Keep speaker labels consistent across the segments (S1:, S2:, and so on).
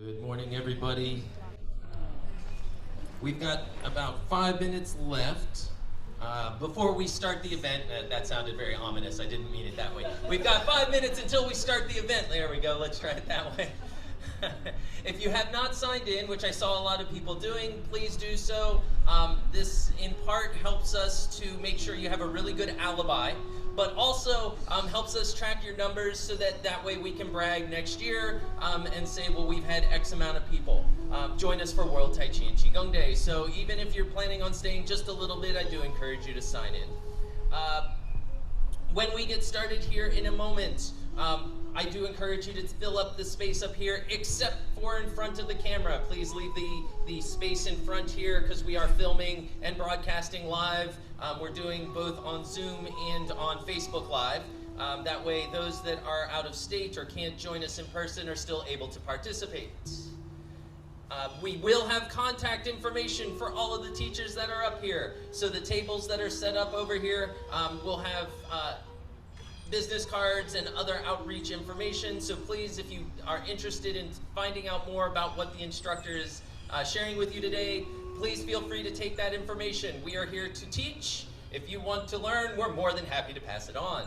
S1: Good morning, everybody. We've got about 5 minutes left before we start the event. That sounded very ominous. I didn't mean it that way. We've got 5 minutes until we start the event. There we go. Let's try it that way. If you have not signed in, which I saw a lot of people doing, please do so. This, in part, helps us to make sure you have a really good alibi, but also helps us track your numbers so that way we can brag next year and say, well, we've had X amount of people join us for World Tai Chi and Qigong Day. So even if you're planning on staying just a little bit, I do encourage you to sign in. When we get started here in a moment, I do encourage you to fill up the space up here, except for in front of the camera. Please leave the space in front here because we are filming and broadcasting live. We're doing both on Zoom and on Facebook Live. That way those that are out of state or can't join us in person are still able to participate. We will have contact information for all of the teachers that are up here. So the tables that are set up over here will have business cards and other outreach information. So please, if you are interested in finding out more about what the instructor is sharing with you today, please feel free to take that information. We are here to teach. If you want to learn, we're more than happy to pass it on.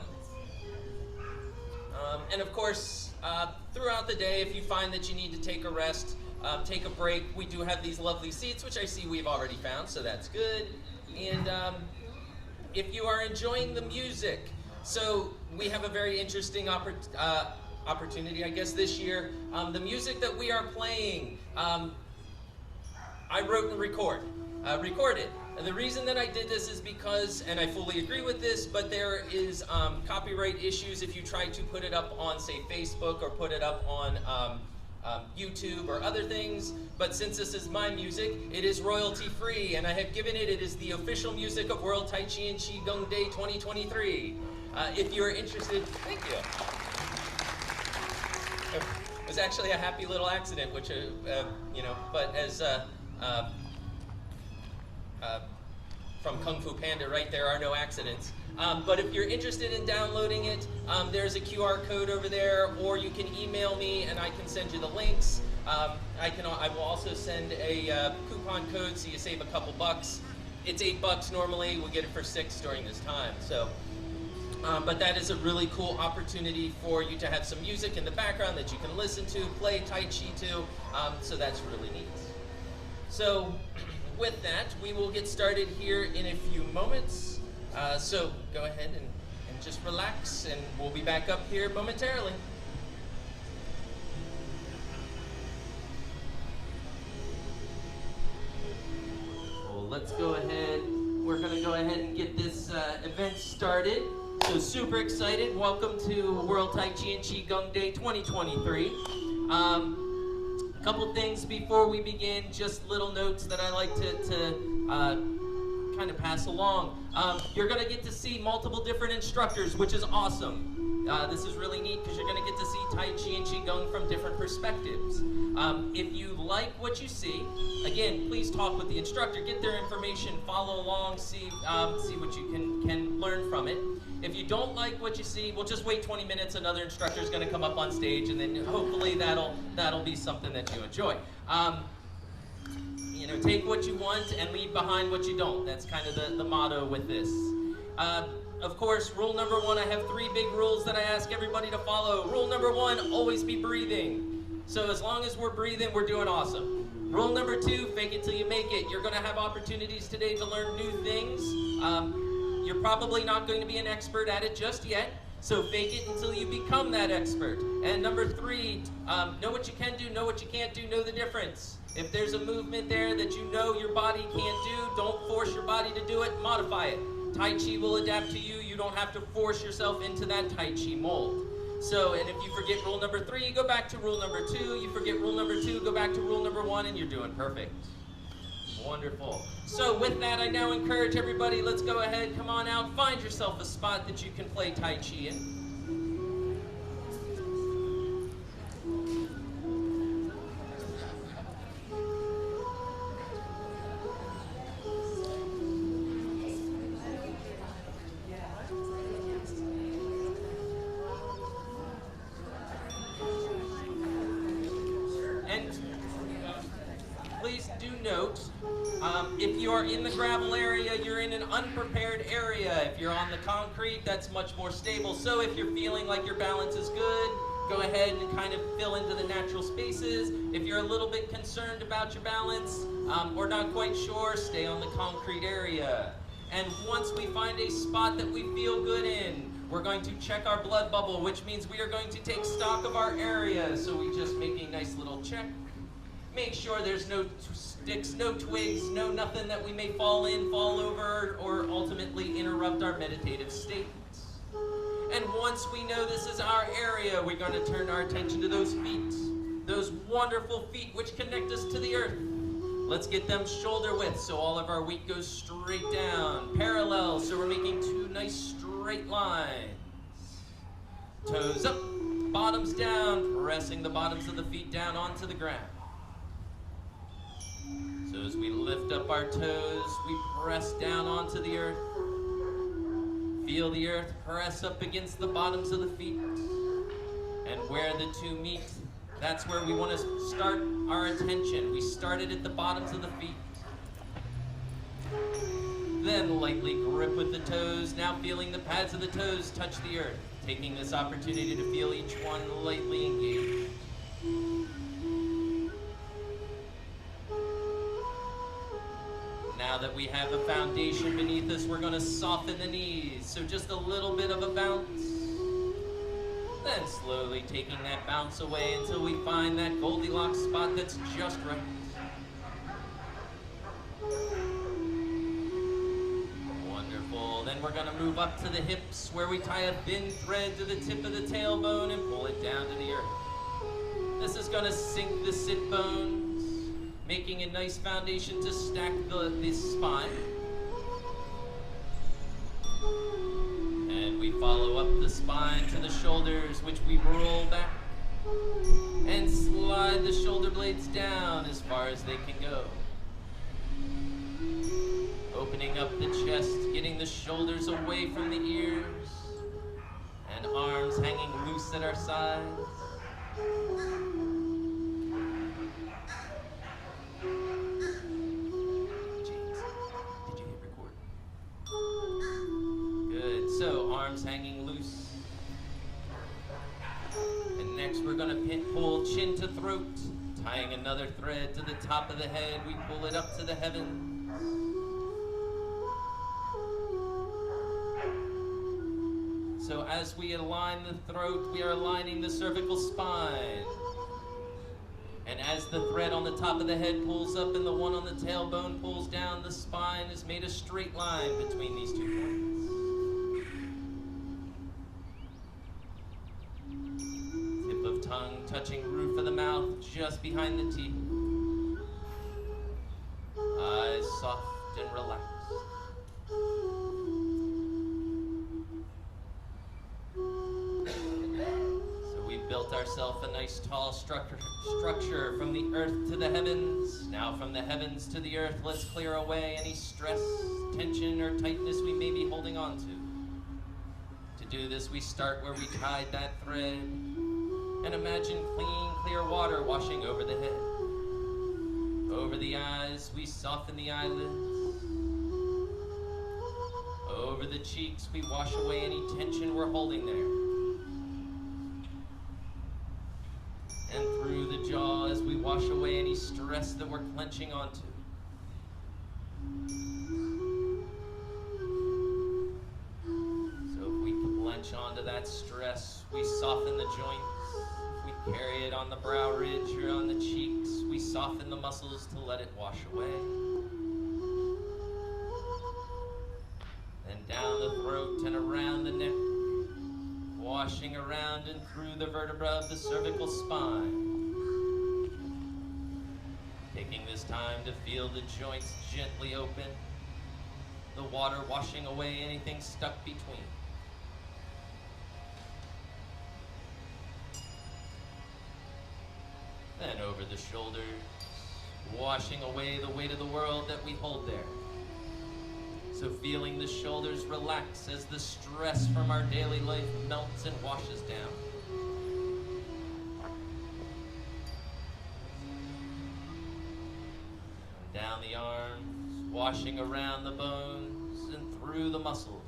S1: And of course, throughout the day, if you find that you need to take a rest, take a break, we do have these lovely seats, which I see we've already found, so that's good. And if you are enjoying the music, so we have a very interesting opportunity, I guess, this year. The music that we are playing, I wrote and recorded. And the reason that I did this is because, and I fully agree with this, but there is copyright issues if you try to put it up on, say, Facebook or put it up on YouTube or other things. But since this is my music, it is royalty free, and I have given it is the official music of World Tai Chi and Qigong Day 2023. If you're interested, thank you. It was actually a happy little accident, which, you know, but as from Kung Fu Panda, right, there are no accidents. But if you're interested in downloading it, there's a QR code over there, or you can email me and I can send you the links. I will also send a coupon code so you save a couple bucks. It's $8 normally. We'll get it for $6 during this time. So. But that is a really cool opportunity for you to have some music in the background that you can listen to, play Tai Chi to, so that's really neat. So with that, we will get started here in a few moments. So go ahead and just relax, and we'll be back up here momentarily. Well, let's go ahead. We're going to go ahead and get this event started. So super excited. Welcome to World Tai Chi and Qigong Day 2023. A couple things before we begin, just little notes that I like to kind of pass along. You're going to get to see multiple different instructors, which is awesome. This is really neat because you're going to get to see Tai Chi and Qigong from different perspectives. If you like what you see, again, please talk with the instructor, get their information, follow along, see what you can learn from it. If you don't like what you see, we'll just wait 20 minutes. Another instructor is going to come up on stage, and then hopefully that'll be something that you enjoy. You know, take what you want and leave behind what you don't. That's kind of the motto with this. Of course, rule number 1, I have 3 big rules that I ask everybody to follow. Rule number 1, always be breathing. So as long as we're breathing, we're doing awesome. Rule number 2, fake it till you make it. You're going to have opportunities today to learn new things. You're probably not going to be an expert at it just yet, so fake it until you become that expert. And number 3, know what you can do, know what you can't do, know the difference. If there's a movement there that you know your body can't do, don't force your body to do it, modify it. Tai Chi will adapt to you. You don't have to force yourself into that Tai Chi mold. So, and if you forget rule number 3, go back to rule number 2. You forget rule number 2, go back to rule number 1, and you're doing perfect. Wonderful. So with that, I now encourage everybody, let's go ahead, come on out, find yourself a spot that you can play Tai Chi in. And note, if you are in the gravel area, you're in an unprepared area. If you're on the concrete, that's much more stable. So if you're feeling like your balance is good, go ahead and kind of fill into the natural spaces. If you're a little bit concerned about your balance or not quite sure, stay on the concrete area. And once we find a spot that we feel good in, we're going to check our blood bubble, which means we are going to take stock of our area. So we just make a nice little check. Make sure there's no sticks, no twigs, no nothing that we may fall in, fall over, or ultimately interrupt our meditative state. And once we know this is our area, we're going to turn our attention to those feet, those wonderful feet which connect us to the earth. Let's get them shoulder width so all of our weight goes straight down, parallel, so we're making two nice straight lines. Toes up, bottoms down, pressing the bottoms of the feet down onto the ground. So as we lift up our toes, we press down onto the earth. Feel the earth press up against the bottoms of the feet. And where the two meet, that's where we want to start our attention. We started at the bottoms of the feet. Then lightly grip with the toes, now feeling the pads of the toes touch the earth. Taking this opportunity to feel each one lightly engaged. Now that we have a foundation beneath us, we're going to soften the knees. So just a little bit of a bounce. Then slowly taking that bounce away until we find that Goldilocks spot that's just right. Wonderful. Then we're going to move up to the hips where we tie a thin thread to the tip of the tailbone and pull it down to the earth. This is going to sink the sit bones, making a nice foundation to stack the spine. And we follow up the spine to the shoulders, which we roll back and slide the shoulder blades down as far as they can go. Opening up the chest, getting the shoulders away from the ears, and arms hanging loose at our sides. Hanging loose. And next we're going to pull chin to throat, tying another thread to the top of the head. We pull it up to the heavens. So as we align the throat, we are aligning the cervical spine. And as the thread on the top of the head pulls up and the one on the tailbone pulls down, the spine is made a straight line between these 2 points. Tongue touching roof of the mouth just behind the teeth. Eyes soft and relaxed. So we built ourselves a nice tall structure from the earth to the heavens. Now from the heavens to the earth, let's clear away any stress, tension, or tightness we may be holding on to. To do this, we start where we tied that thread. And imagine clean, clear water washing over the head. Over the eyes, we soften the eyelids. Over the cheeks, we wash away any tension we're holding there. And through the jaw, as we wash away any stress that we're clenching onto. So if we clench onto that stress, we soften the joints. Carry it on the brow ridge or on the cheeks. We soften the muscles to let it wash away. Then down the throat and around the neck, washing around and through the vertebra of the cervical spine. Taking this time to feel the joints gently open, the water washing away anything stuck between. Then over the shoulders, washing away the weight of the world that we hold there. So feeling the shoulders relax as the stress from our daily life melts and washes down. down the arms, washing around the bones and through the muscles.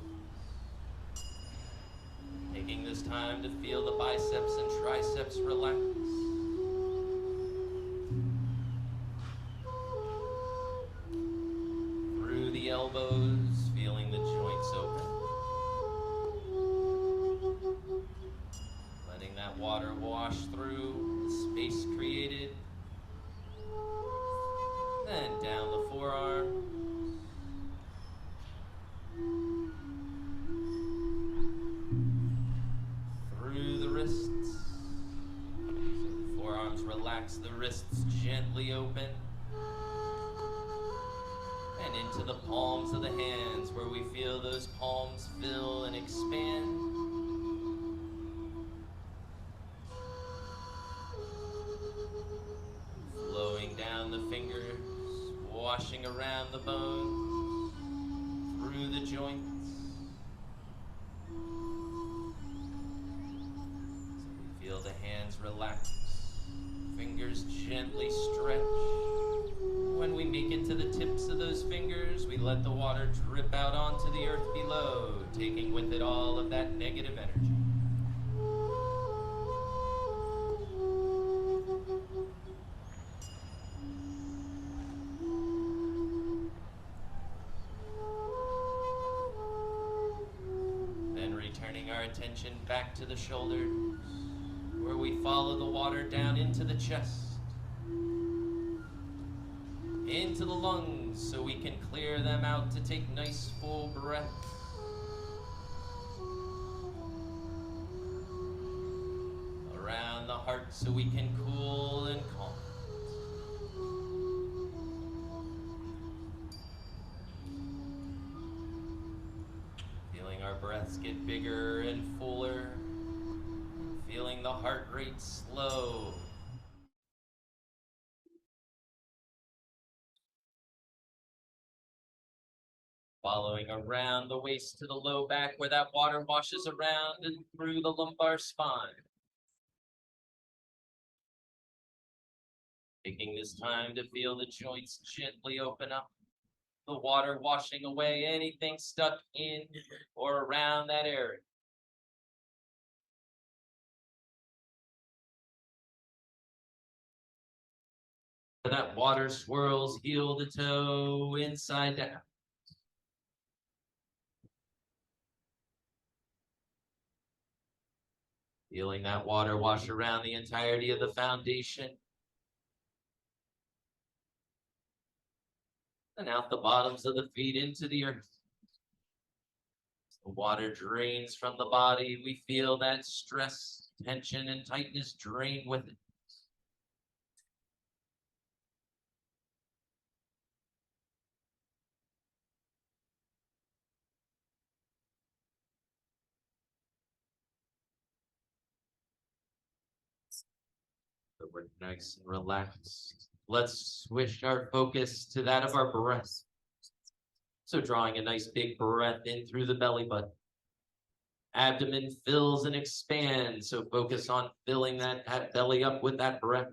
S1: Taking this time to feel the biceps and triceps relax. Through the elbows, feeling the joints open. Letting that water wash through the space created. Then down the forearm. Through the wrists. So the forearms relax, the wrists gently open. And into the palms of the hands where we feel those palms fill and expand. Flowing down the fingers, washing around the bones, through the joints. So we feel the hands relax, fingers gently stretch. When we make it to the tips of those fingers, we let the water drip out onto the earth below, taking with it all of that negative energy. Then returning our attention back to the shoulders, where we follow the water down into the chest, into the lungs, so we can clear them out to take nice full breaths. Around the heart, so we can cool and calm. Feeling our breaths get bigger and fuller. Feeling the heart rate slow. Following around the waist to the low back where that water washes around and through the lumbar spine. Taking this time to feel the joints gently open up. The water washing away anything stuck in or around that area. That water swirls heel to toe, inside down. Feeling that water wash around the entirety of the foundation. And out the bottoms of the feet into the earth. The water drains from the body. We feel that stress, tension, and tightness drain with it. So we're nice and relaxed. Let's switch our focus to that of our breath. So drawing a nice big breath in through the belly button. Abdomen fills and expands, so focus on filling that belly up with that breath.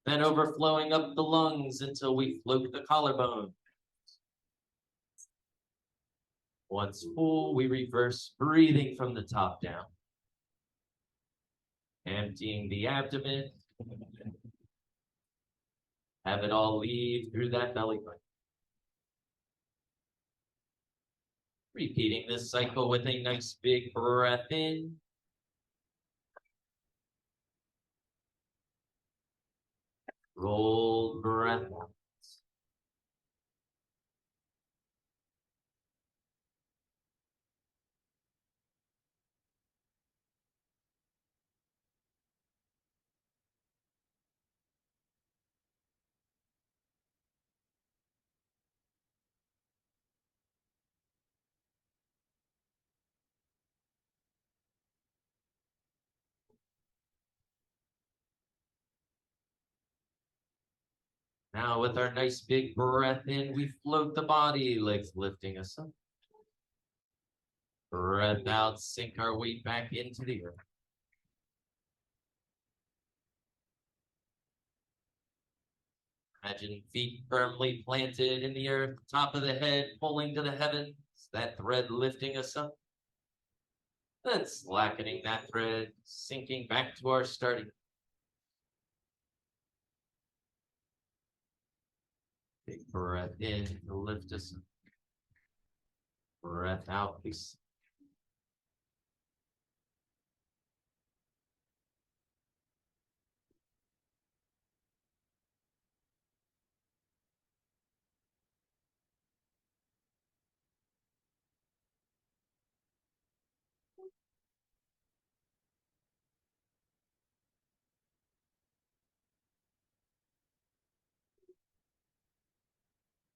S1: Then overflowing up the lungs until we float the collarbone. Once full, we reverse, breathing from the top down. Emptying the abdomen. Have it all leave through that belly button. Repeating this cycle with a nice big breath in. Roll breath out. Now with our nice big breath in, we float the body, legs lifting us up. Breath out, sink our weight back into the earth. Imagine feet firmly planted in the earth, top of the head pulling to the heavens, that thread lifting us up. Then slackening that thread, sinking back to our starting. Big breath in to lift us up. Breath out, please.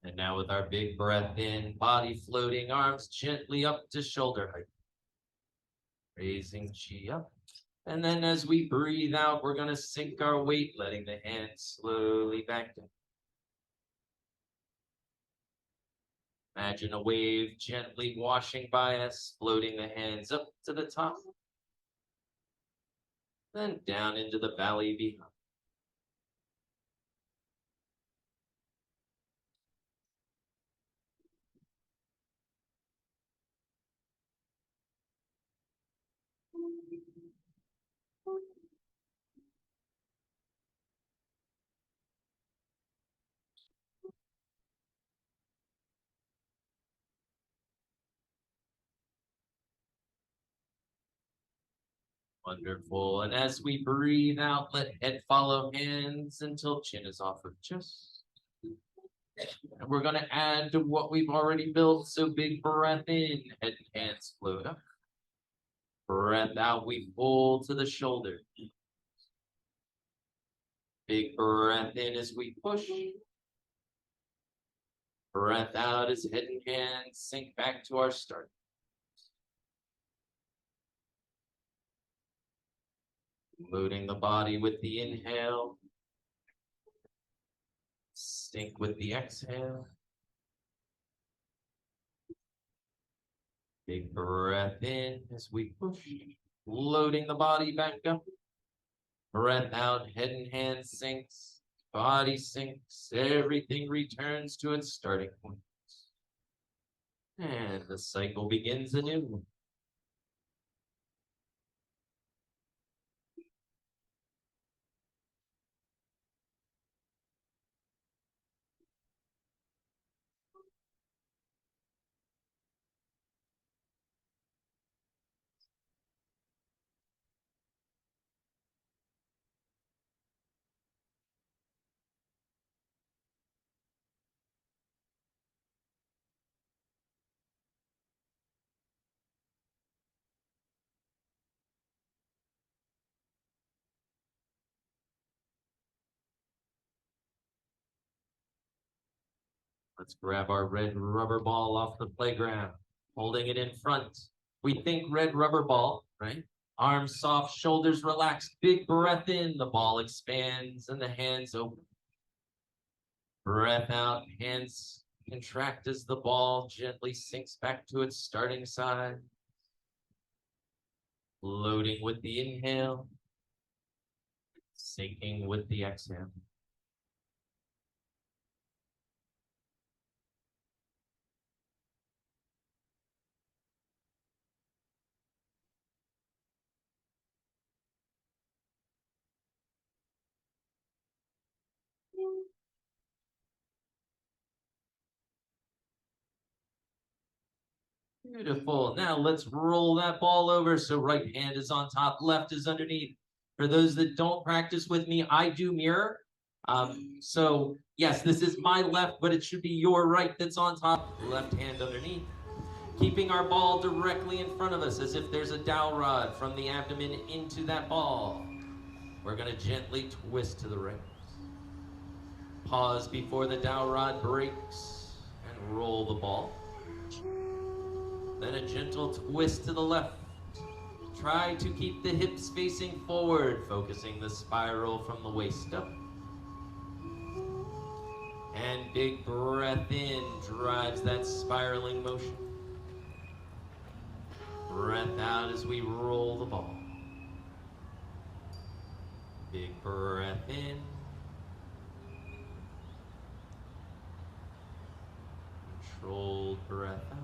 S1: And now with our big breath in, body floating, arms gently up to shoulder height. Raising chi up. And then as we breathe out, we're going to sink our weight, letting the hands slowly back down. Imagine a wave gently washing by us, floating the hands up to the top. Then down into the valley behind. Wonderful. And as we breathe out, let head follow hands until chin is off of chest. And we're going to add to what we've already built. So big breath in, head and hands float up. Breath out, we pull to the shoulder. Big breath in as we push. Breath out as head and hands sink back to our start. Loading the body with the inhale. Sink with the exhale. Big breath in as we push. Loading the body back up. Breath out, head and hands sinks. Body sinks. Everything returns to its starting point. And the cycle begins anew. Let's grab our red rubber ball off the playground, holding it in front. We think red rubber ball, right? Arms soft, shoulders relaxed, big breath in, the ball expands and the hands open. Breath out, hands contract as the ball gently sinks back to its starting side. Loading with the inhale, sinking with the exhale. Beautiful. Now let's roll that ball over so right hand is on top, left is underneath. For those that don't practice with me, I do mirror. So yes, this is my left, but it should be your right that's on top, left hand underneath. Keeping our ball directly in front of us as if there's a dowel rod from the abdomen into that ball. We're going to gently twist to the right. Pause before the dowel rod breaks and roll the ball. Then a gentle twist to the left. Try to keep the hips facing forward, focusing the spiral from the waist up. And big breath in drives that spiraling motion. Breath out as we roll the ball. Big breath in. controlled breath out.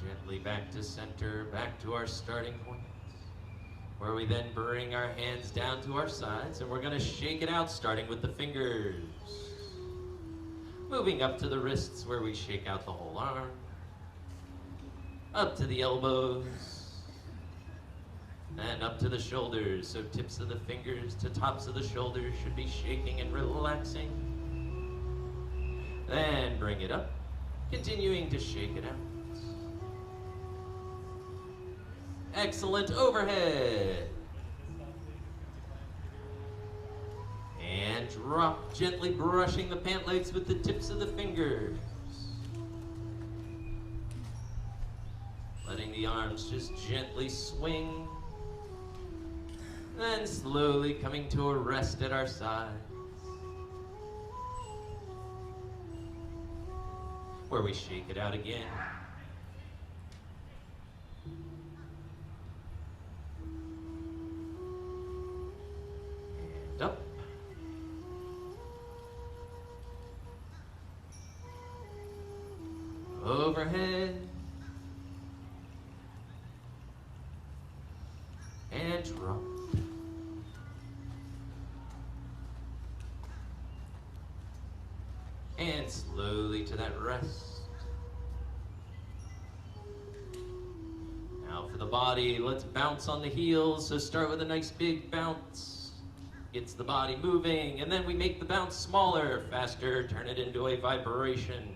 S1: Gently back to center, back to our starting point, where we then bring our hands down to our sides, and we're going to shake it out, starting with the fingers. Moving up to the wrists, where we shake out the whole arm. Up to the elbows. And up to the shoulders, so tips of the fingers to tops of the shoulders should be shaking and relaxing. Then bring it up, continuing to shake it out. Excellent overhead. And drop, gently brushing the pant legs with the tips of the fingers. Letting the arms just gently swing. Then slowly coming to a rest at our sides, where we shake it out again. Up. Overhead. And drop. And slowly to that rest. Now for the body, let's bounce on the heels. So start with a nice big bounce. Gets the body moving, and then we make the bounce smaller, faster, turn it into a vibration.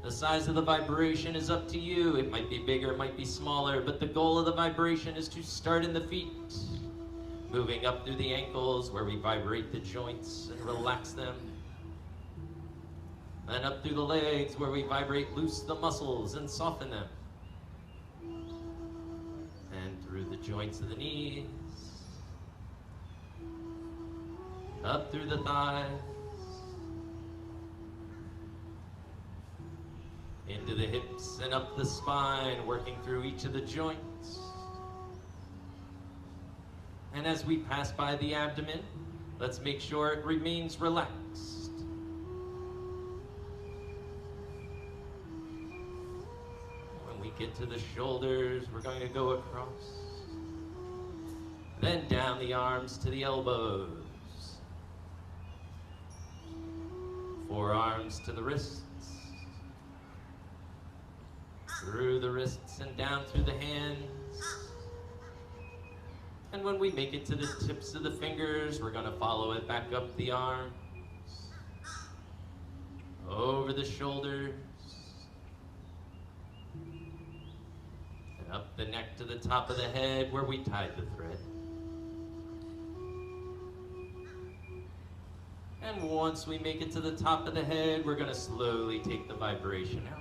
S1: The size of the vibration is up to you. It might be bigger, it might be smaller, but the goal of the vibration is to start in the feet. Moving up through the ankles, where we vibrate the joints and relax them. Then up through the legs, where we vibrate loose the muscles and soften them. And through the joints of the knees. Up through the thighs. Into the hips and up the spine, working through each of the joints. And as we pass by the abdomen, let's make sure it remains relaxed. When we get to the shoulders, we're going to go across. Then down the arms to the elbows. Forearms to the wrists. Through the wrists and down through the hands. And when we make it to the tips of the fingers, we're going to follow it back up the arms. Over the shoulders. And up the neck to the top of the head where we tied the thread. And once we make it to the top of the head, we're going to slowly take the vibration out.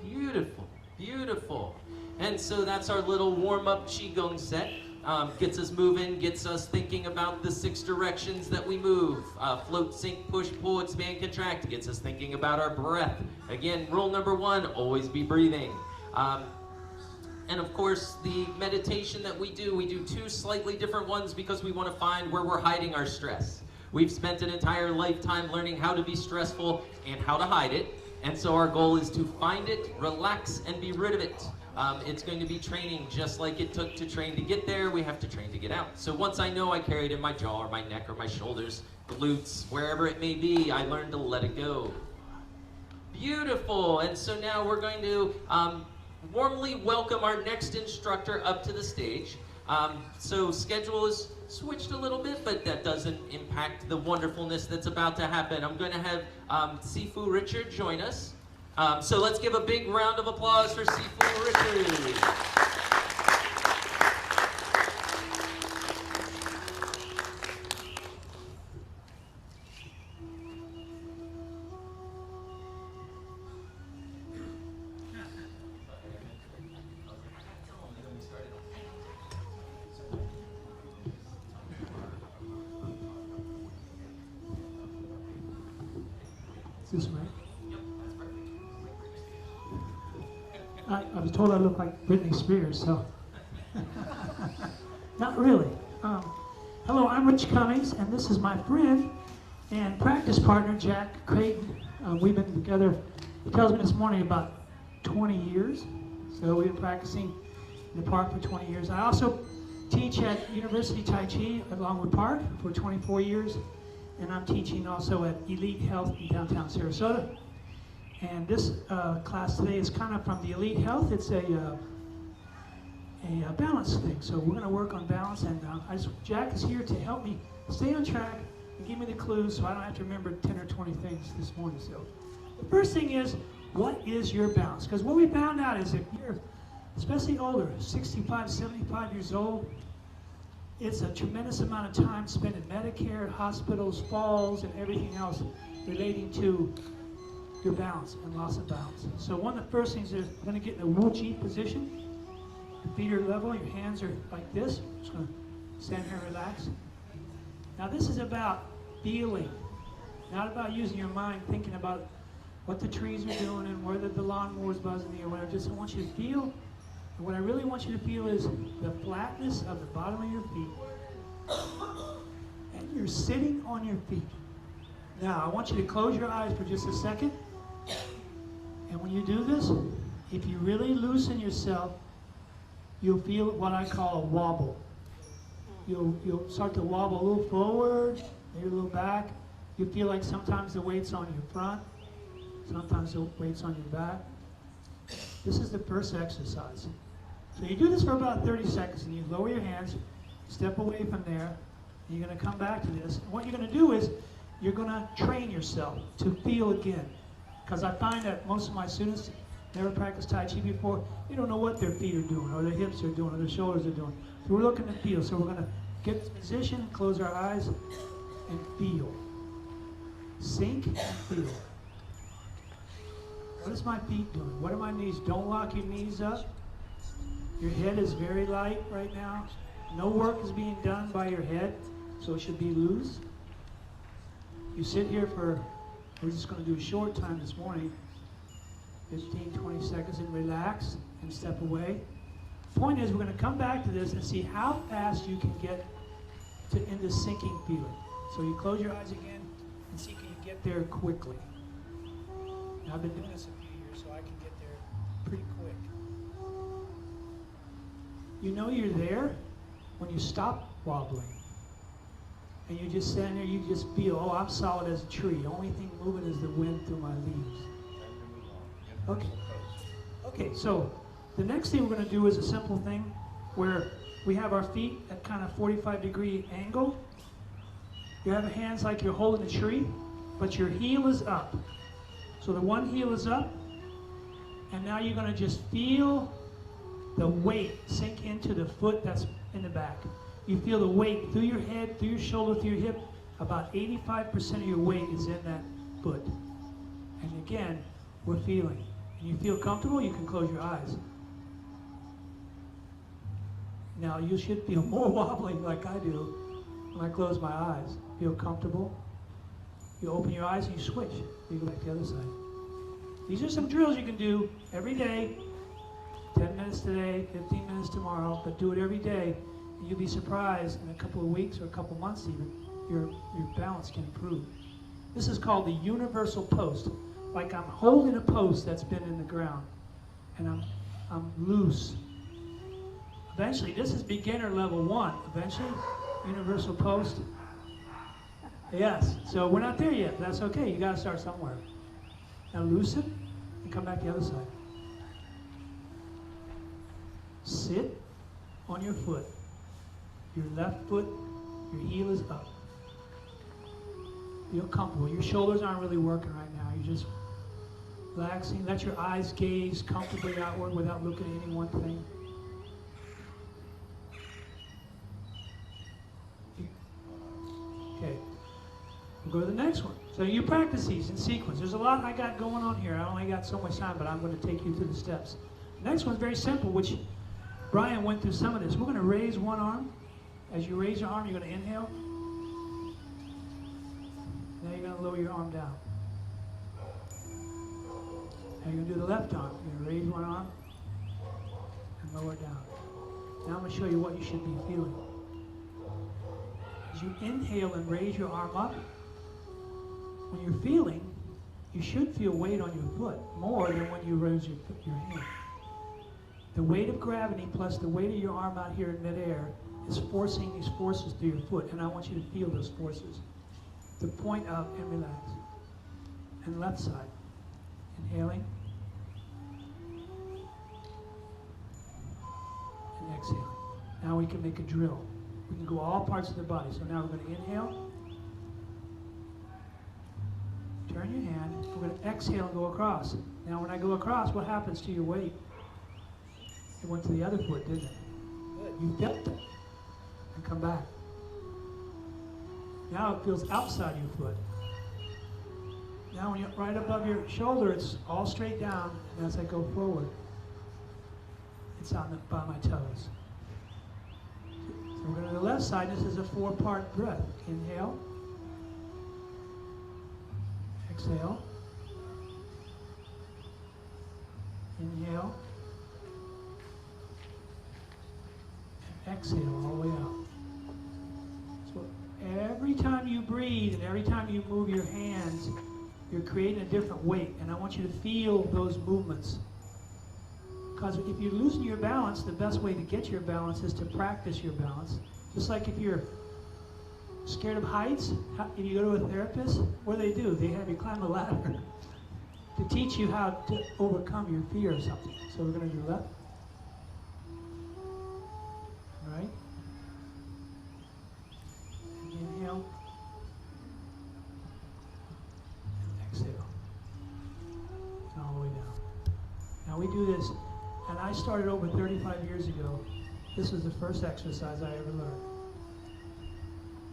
S1: Beautiful, beautiful. And so that's our little warm-up Qigong set. Gets us moving, gets us thinking about the 6 directions that we move. Float, sink, push, pull, expand, contract. Gets us thinking about our breath. Again, rule number 1, always be breathing. And of course, the meditation that we do 2 slightly different ones because we want to find where we're hiding our stress. We've spent an entire lifetime learning how to be stressful and how to hide it. And so our goal is to find it, relax, and be rid of it. It's going to be training just like it took to train to get there, we have to train to get out. So once I know I carry it in my jaw or my neck or my shoulders, glutes, wherever it may be, I learn to let it go. Beautiful, and so now we're going to warmly welcome our next instructor up to the stage. So schedule is switched a little bit, but that doesn't impact the wonderfulness that's about to happen. I'm going to have Sifu Richard join us. So let's give a big round of applause for Sifu Richard.
S2: Is this right?
S1: Yep, that's perfect.
S2: I was told I look like Britney Spears, so. Not really. Hello, I'm Rich Cummings, and this is my friend and practice partner, Jack Creighton. We've been together, he tells me this morning, about 20 years. So we've been practicing in the park for 20 years. I also teach at University Tai Chi along with Park for 24 years. And I'm teaching also at Elite Health in downtown Sarasota. And this class today is kind of from the Elite Health. It's a balance thing. So we're going to work on balance. And Jack is here to help me stay on track and give me the clues so I don't have to remember 10 or 20 things this morning. So the first thing is, what is your balance? Because what we found out is if you're especially older, 65, 75 years old, it's a tremendous amount of time spent in Medicare, hospitals, falls, and everything else relating to your balance and loss of balance. So one of the first things is we're going to get in a Wu Chi position. Your feet are level, your hands are like this. Just going to stand here and relax. Now this is about feeling, not about using your mind thinking about what the trees are doing and whether the lawnmower's buzzing or whatever. Just I want you to feel. And what I really want you to feel is the flatness of the bottom of your feet. And you're sitting on your feet. Now, I want you to close your eyes for just a second. And when you do this, if you really loosen yourself, you'll feel what I call a wobble. You'll start to wobble a little forward, maybe a little back. You feel like sometimes the weight's on your front, sometimes the weight's on your back. This is the first exercise. So you do this for about 30 seconds, and you lower your hands, step away from there, and you're going to come back to this. And what you're going to do is you're going to train yourself to feel again. Because I find that most of my students never practiced Tai Chi before. They don't know what their feet are doing, or their hips are doing, or their shoulders are doing. So we're looking to feel. So we're going to get this position, close our eyes, and feel. Sink and feel. What is my feet doing? What are my knees? Don't lock your knees up. Your head is very light right now. No work is being done by your head, so it should be loose. You sit here for, we're just going to do a short time this morning, 15, 20 seconds, and relax and step away. The point is we're going to come back to this and see how fast you can get in this sinking feeling. So you close your eyes again and see can you get there quickly. Now, I've been doing this a few years, so I can get there pretty quick. You know you're there when you stop wobbling. And you just stand there, you just feel, oh, I'm solid as a tree. The only thing moving is the wind through my leaves. Okay. Okay, so the next thing we're going to do is a simple thing where we have our feet at kind of 45-degree angle. You have your hands like you're holding a tree, but your heel is up. So the one heel is up, and now you're going to just feel the weight sink into the foot that's in the back. You feel the weight through your head, through your shoulder, through your hip. About 85% of your weight is in that foot. And again, we're feeling. And you feel comfortable, you can close your eyes. Now you should feel more wobbling like I do when I close my eyes. Feel comfortable. You open your eyes and you switch. You go back to the other side. These are some drills you can do every day. 10 minutes today, 15 minutes tomorrow, but do it every day. And you'll be surprised in a couple of weeks or a couple of months even, your balance can improve. This is called the universal post. Like I'm holding a post that's been in the ground, and I'm loose. Eventually, this is beginner level 1. Eventually, universal post. Yes, so we're not there yet. That's okay. You got to start somewhere. Now loosen and come back the other side. Sit on your foot. Your left foot, your heel is up. Feel comfortable. Your shoulders aren't really working right now. You're just relaxing. Let your eyes gaze comfortably outward without looking at any one thing. Okay. We'll go to the next one. So you practice these in sequence. There's a lot I got going on here. I only got so much time, but I'm going to take you through the steps. The next one's very simple, which Brian went through some of this. We're going to raise one arm. As you raise your arm, you're going to inhale. Now you're going to lower your arm down. Now you're going to do the left arm. You're going to raise one arm and lower it down. Now I'm going to show you what you should be feeling. As you inhale and raise your arm up, when you're feeling, you should feel weight on your foot more than when you raise your hand. The weight of gravity plus the weight of your arm out here in midair is forcing these forces through your foot, and I want you to feel those forces. To point up and relax. And left side. Inhaling. And exhaling. Now we can make a drill. We can go all parts of the body. So now we're going to inhale. Turn your hand. We're going to exhale and go across. Now when I go across, what happens to your weight? It went to the other foot, didn't it? Good. You felt it. And come back. Now it feels outside your foot. Now when you're right above your shoulder, it's all straight down. And as I go forward, it's on by my toes. So we're going to the left side. This is a 4-part breath. Inhale. Exhale. Inhale. And exhale all the way out. So every time you breathe and every time you move your hands, you're creating a different weight. And I want you to feel those movements. Because if you're losing your balance, the best way to get your balance is to practice your balance. Just like if you're scared of heights, if you go to a therapist, what do? They have you climb a ladder to teach you how to overcome your fear of something. So we're going to do that. All right. Inhale. And exhale. And all the way down. Now we do this, and I started over 35 years ago. This was the first exercise I ever learned.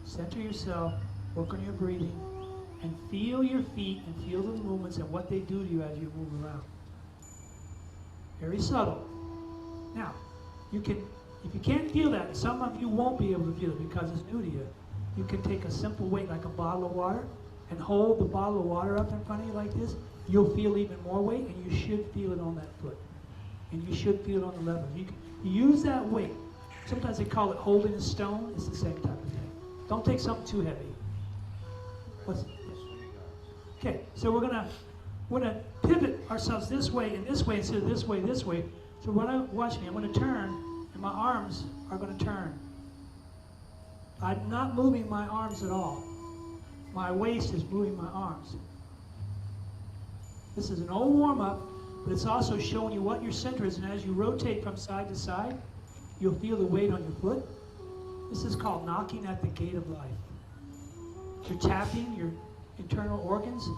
S2: Center yourself, work on your breathing, and feel your feet and feel the movements and what they do to you as you move around. Very subtle. Now, you can, if you can't feel that, some of you won't be able to feel it because it's new to you. You can take a simple weight like a bottle of water and hold the bottle of water up in front of you like this. You'll feel even more weight, and you should feel it on that foot. And you should feel it on the lever. You use that weight. Sometimes they call it holding a stone. It's the same type of thing. Don't take something too heavy. Okay, so we're gonna pivot ourselves this way and this way instead of this way, this way. So watch me, I'm gonna turn, and my arms are gonna turn. I'm not moving my arms at all. My waist is moving my arms. This is an old warm-up, but it's also showing you what your center is, and as you rotate from side to side, you'll feel the weight on your foot. This is called knocking at the gate of life. You're tapping your internal organs,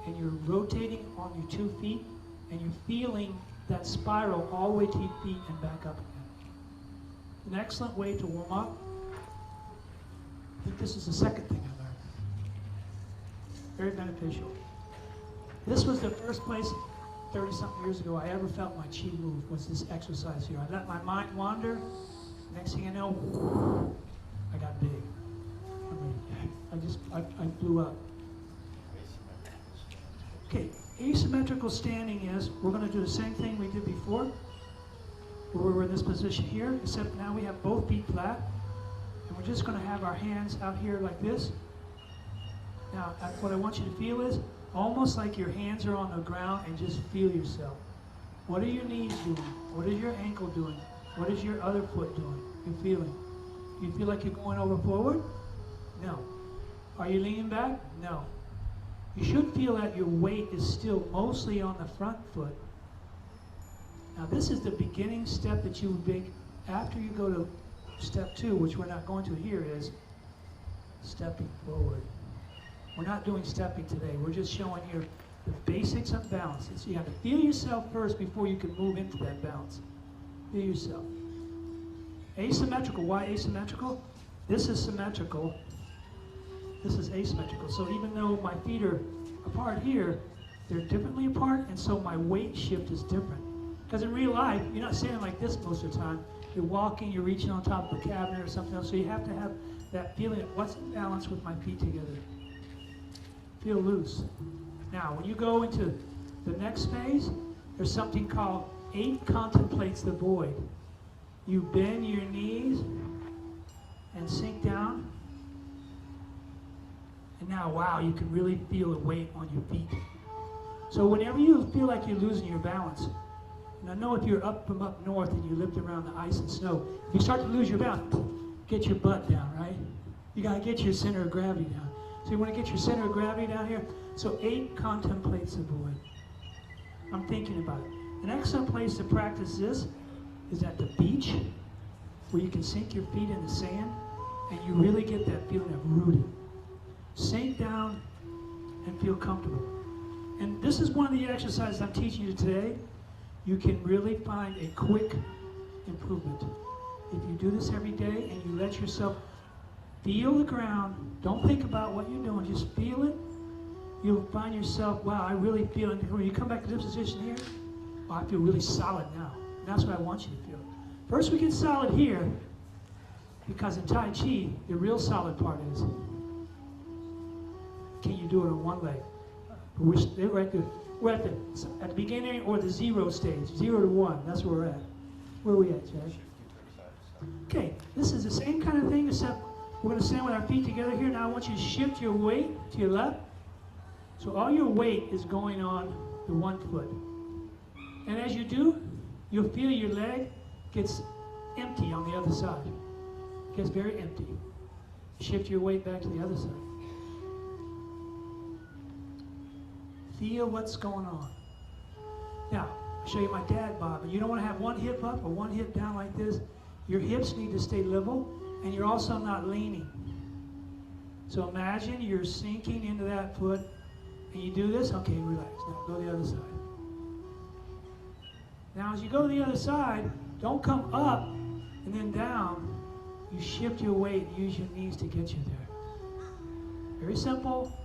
S2: and you're rotating on your 2 feet, and you're feeling that spiral all the way to your feet and back up again. An excellent way to warm up. I think this is the second thing I learned. Very beneficial. This was the first place 30-something years ago I ever felt my chi move, was this exercise here. I let my mind wander. Next thing I know, I got big. I blew up. Okay, asymmetrical standing is, we're going to do the same thing we did before. Where we're in this position here, except now we have both feet flat. And we're just going to have our hands out here like this. Now, what I want you to feel is, almost like your hands are on the ground, and just feel yourself. What are your knees doing? What is your ankle doing? What is your other foot doing? You're feeling. You feel like you're going over forward? No. Are you leaning back? No. You should feel that your weight is still mostly on the front foot. Now this is the beginning step that you would make after you go to step 2, which we're not going to here, is stepping forward. We're not doing stepping today. We're just showing you the basics of balance. So you have to feel yourself first before you can move into that balance. Feel yourself. Asymmetrical. Why asymmetrical? This is symmetrical. This is asymmetrical. So even though my feet are apart here, they're differently apart, and so my weight shift is different. Because in real life, you're not standing like this most of the time. You're walking, you're reaching on top of a cabinet or something else. So you have to have that feeling of what's in balance with my feet together. Feel loose. Now, when you go into the next phase, there's something called 8 contemplates the void. You bend your knees and sink down. And now, wow, you can really feel the weight on your feet. So whenever you feel like you're losing your balance, and I know if you're up from up north and you lived around the ice and snow, if you start to lose your balance, get your butt down, right? You got to get your center of gravity down. So you want to get your center of gravity down here. So 8 contemplates the void. I'm thinking about it. An excellent place to practice this is at the beach, where you can sink your feet in the sand and you really get that feeling of rooting. Sink down and feel comfortable. And this is one of the exercises I'm teaching you today. You can really find a quick improvement. If you do this every day and you let yourself feel the ground, don't think about what you're doing, just feel it, you'll find yourself, wow, I really feel it. When you come back to this position here, oh, I feel really solid now. And that's what I want you to feel. First we get solid here, because in Tai Chi, the real solid part is, can you do it on one leg? We're at the beginning or the 0 stage, 0 to 1, that's where we're at. Where are we at, Jay? Okay, this is the same kind of thing, except we're going to stand with our feet together here. Now I want you to shift your weight to your left. So all your weight is going on the one foot. And as you do, you'll feel your leg gets empty on the other side. It gets very empty. Shift your weight back to the other side. Feel what's going on. Now, I'll show you my dad bob. And you don't want to have one hip up or one hip down like this. Your hips need to stay level, and you're also not leaning. So imagine you're sinking into that foot, and you do this. Okay, relax. Now go to the other side. Now as you go to the other side, don't come up and then down. You shift your weight and use your knees to get you there. Very simple.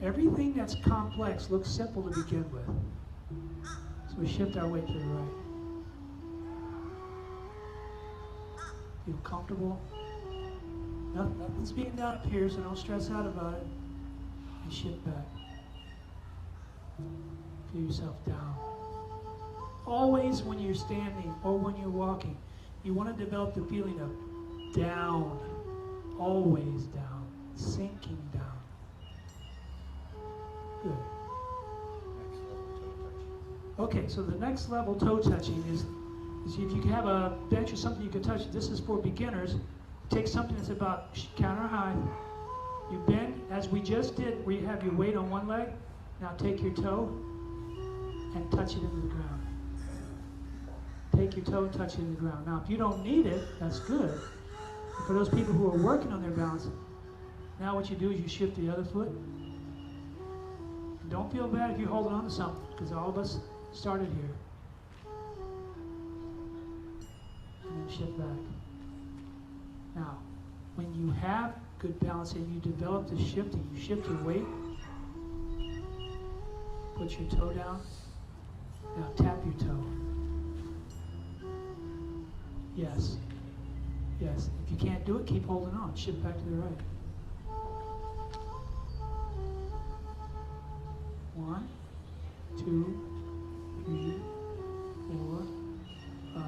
S2: Everything that's complex looks simple to begin with. So we shift our weight to the right. Feel comfortable. Nothing's being done up here, so don't stress out about it. And shift back. Feel yourself down. Always when you're standing or when you're walking, you want to develop the feeling of down. Always down. Sinking down. Good. Okay, so the next level toe touching is if you have a bench or something you can touch. This is for beginners. Take something that's about counter high. You bend, as we just did, where you have your weight on one leg. Now take your toe and touch it into the ground. Take your toe and touch it in the ground. Now, if you don't need it, that's good. But for those people who are working on their balance, now what you do is you shift the other foot. And don't feel bad if you're holding on to something, because all of us started here. And then shift back. Now, when you have good balance and you develop the shifting, you shift your weight, put your toe down, now tap your toe. Yes. Yes. If you can't do it, keep holding on. Shift back to the right. 1, 2, 3, 4, 5,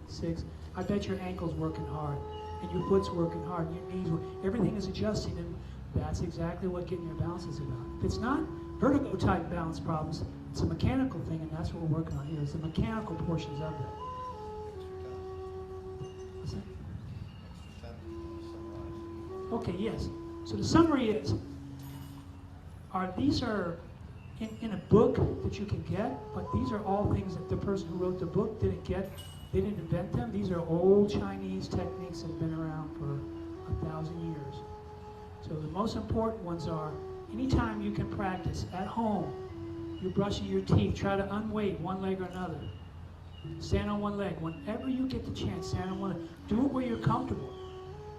S2: 6. I bet your ankle's working hard, and your foot's working hard, and your knees work. Everything is adjusting, and that's exactly what getting your balance is about. If it's not vertigo type balance problems, it's a mechanical thing, and that's what we're working on here. It's the mechanical portions of that. Okay, yes. So the summary is, these are in a book that you can get, but these are all things that the person who wrote the book didn't get. They didn't invent them. These are old Chinese techniques that have been around for 1,000 years. So the most important ones are, anytime you can practice at home, you're brushing your teeth, try to unweight one leg or another. Stand on one leg. Whenever you get the chance, stand on one leg. Do it where you're comfortable.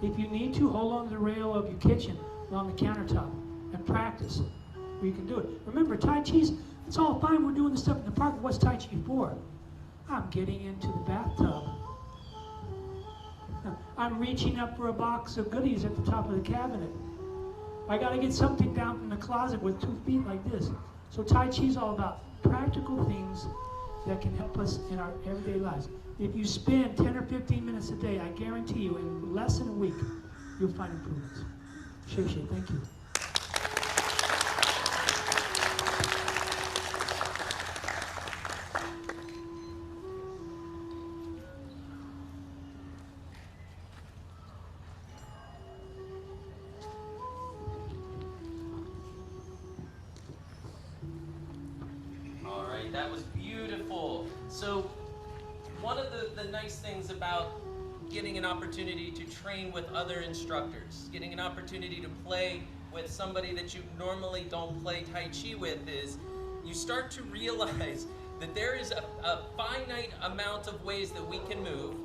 S2: If you need to, hold on to the rail of your kitchen along the countertop and practice where you can do it. Remember, Tai Chi's, it's all fine, we're doing this stuff in the park, but what's Tai Chi for? I'm getting into the bathtub. I'm reaching up for a box of goodies at the top of the cabinet. I got to get something down from the closet with 2 feet like this. So Tai Chi's all about practical things that can help us in our everyday lives. If you spend 10 or 15 minutes a day, I guarantee you, in less than a week, you'll find improvements. Shei, thank you.
S1: That was beautiful. So one of the nice things about getting an opportunity to train with other instructors, getting an opportunity to play with somebody that you normally don't play Tai Chi with, is you start to realize that there is a finite amount of ways that we can move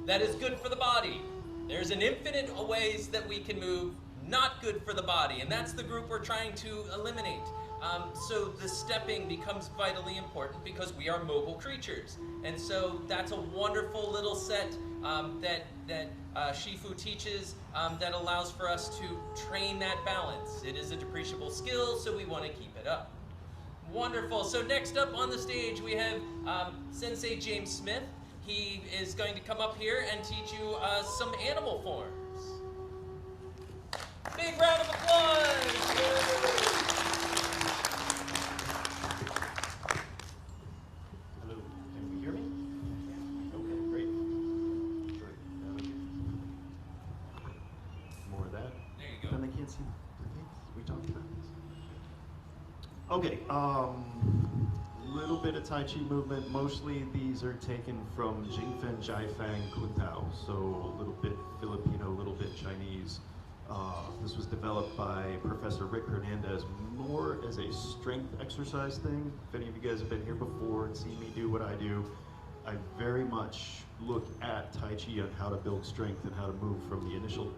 S1: that is good for the body. There's an infinite ways that we can move not good for the body, and that's the group we're trying to eliminate. So the stepping becomes vitally important because we are mobile creatures. And so that's a wonderful little set that Shifu teaches that allows for us to train that balance. It is a depreciable skill, so we want to keep it up. Wonderful. So next up on the stage we have Sensei James Smith. He is going to come up here and teach you some animal forms. Big round of applause!
S3: Okay, little bit of Tai Chi movement. Mostly these are taken from Jingfen, Jiafang, Kuntao. So a little bit Filipino, a little bit Chinese. This was developed by Professor Rick Hernandez more as a strength exercise thing. If any of you guys have been here before and seen me do what I do, I very much look at Tai Chi on how to build strength and how to move from the initial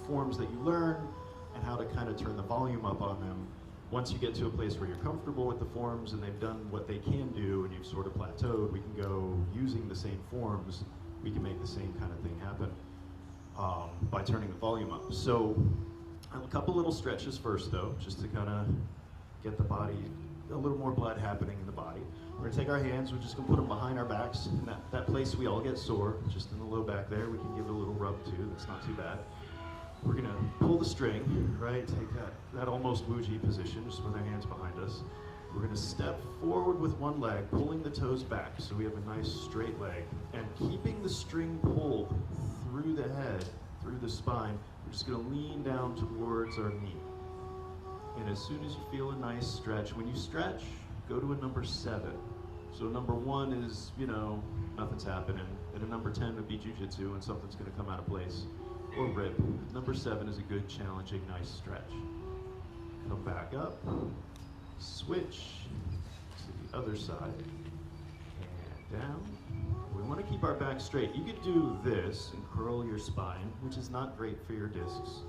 S3: forms that you learn and how to kind of turn the volume up on them. Once you get to a place where you're comfortable with the forms and they've done what they can do and you've sort of plateaued, we can go using the same forms, we can make the same kind of thing happen by turning the volume up. So a couple little stretches first though, just to kind of get the body, a little more blood happening in the body. We're gonna take our hands, we're just gonna put them behind our backs. In that place we all get sore, just in the low back there, we can give it a little rub too, that's not too bad. We're gonna pull the string, right? Take that almost Wuji position, just with our hands behind us. We're gonna step forward with one leg, pulling the toes back, so we have a nice straight leg. And keeping the string pulled through the head, through the spine, we're just gonna lean down towards our knee. And as soon as you feel a nice stretch, when you stretch, go to a number 7. So number 1 is, you know, nothing's happening. And a number 10 would be jujitsu and something's gonna come out of place. Or rip. Number 7 is a good, challenging, nice stretch. Come back up, switch to the other side, and down. We want to keep our back straight. You could do this and curl your spine, which is not great for your discs.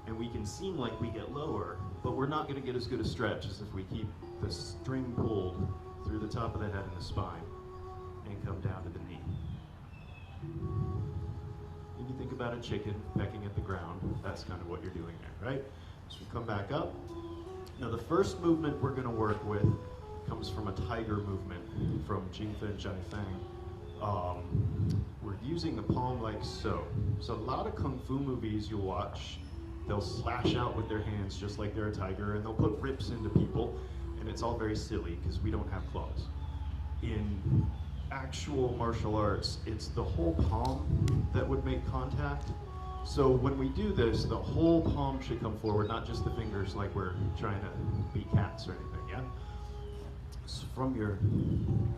S3: And we can seem like we get lower, but we're not going to get as good a stretch as if we keep the string pulled through the top of the head and the spine and come down to the knee. You think about a chicken pecking at the ground, that's kind of what you're doing there, right? So we come back up. Now the first movement we're going to work with comes from a tiger movement from Jingfen Jiafang. We're using the palm like so. So a lot of kung fu movies you'll watch, they'll slash out with their hands just like they're a tiger, and they'll put rips into people, and it's all very silly because we don't have claws. In actual martial arts, it's the whole palm that would make contact. So when we do this, the whole palm should come forward, not just the fingers like we're trying to be cats or anything, yeah? So from your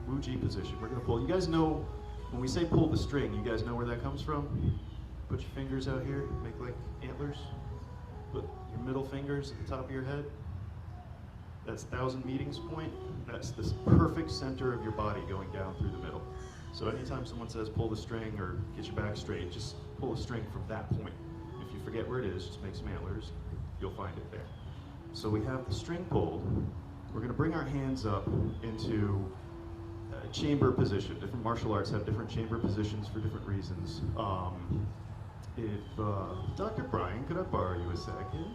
S3: Wuji position, we're gonna pull. You guys know When we say pull the string, you guys know where that comes from? Put your fingers out here, make like antlers. Put your middle fingers at the top of your head. That's 1,000 meetings point. That's the perfect center of your body going down through the middle. So anytime someone says pull the string or get your back straight, just pull a string from that point. If you forget where it is, just make some antlers. You'll find it there. So we have the string pulled. We're going to bring our hands up into a chamber position. Different martial arts have different chamber positions for different reasons. Dr. Brian, could I borrow you a second?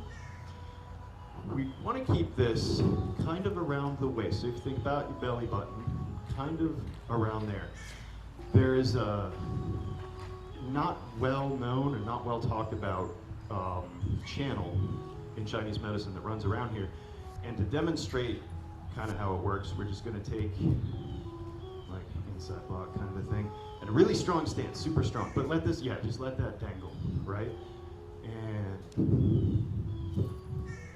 S3: We want to keep this kind of around the waist. So if you think about your belly button, kind of around there. There is a not well known or not well talked about channel in Chinese medicine that runs around here. And to demonstrate kind of how it works, we're just going to take like inside block kind of a thing. And a really strong stance, super strong. But let this, just let that dangle, right? And,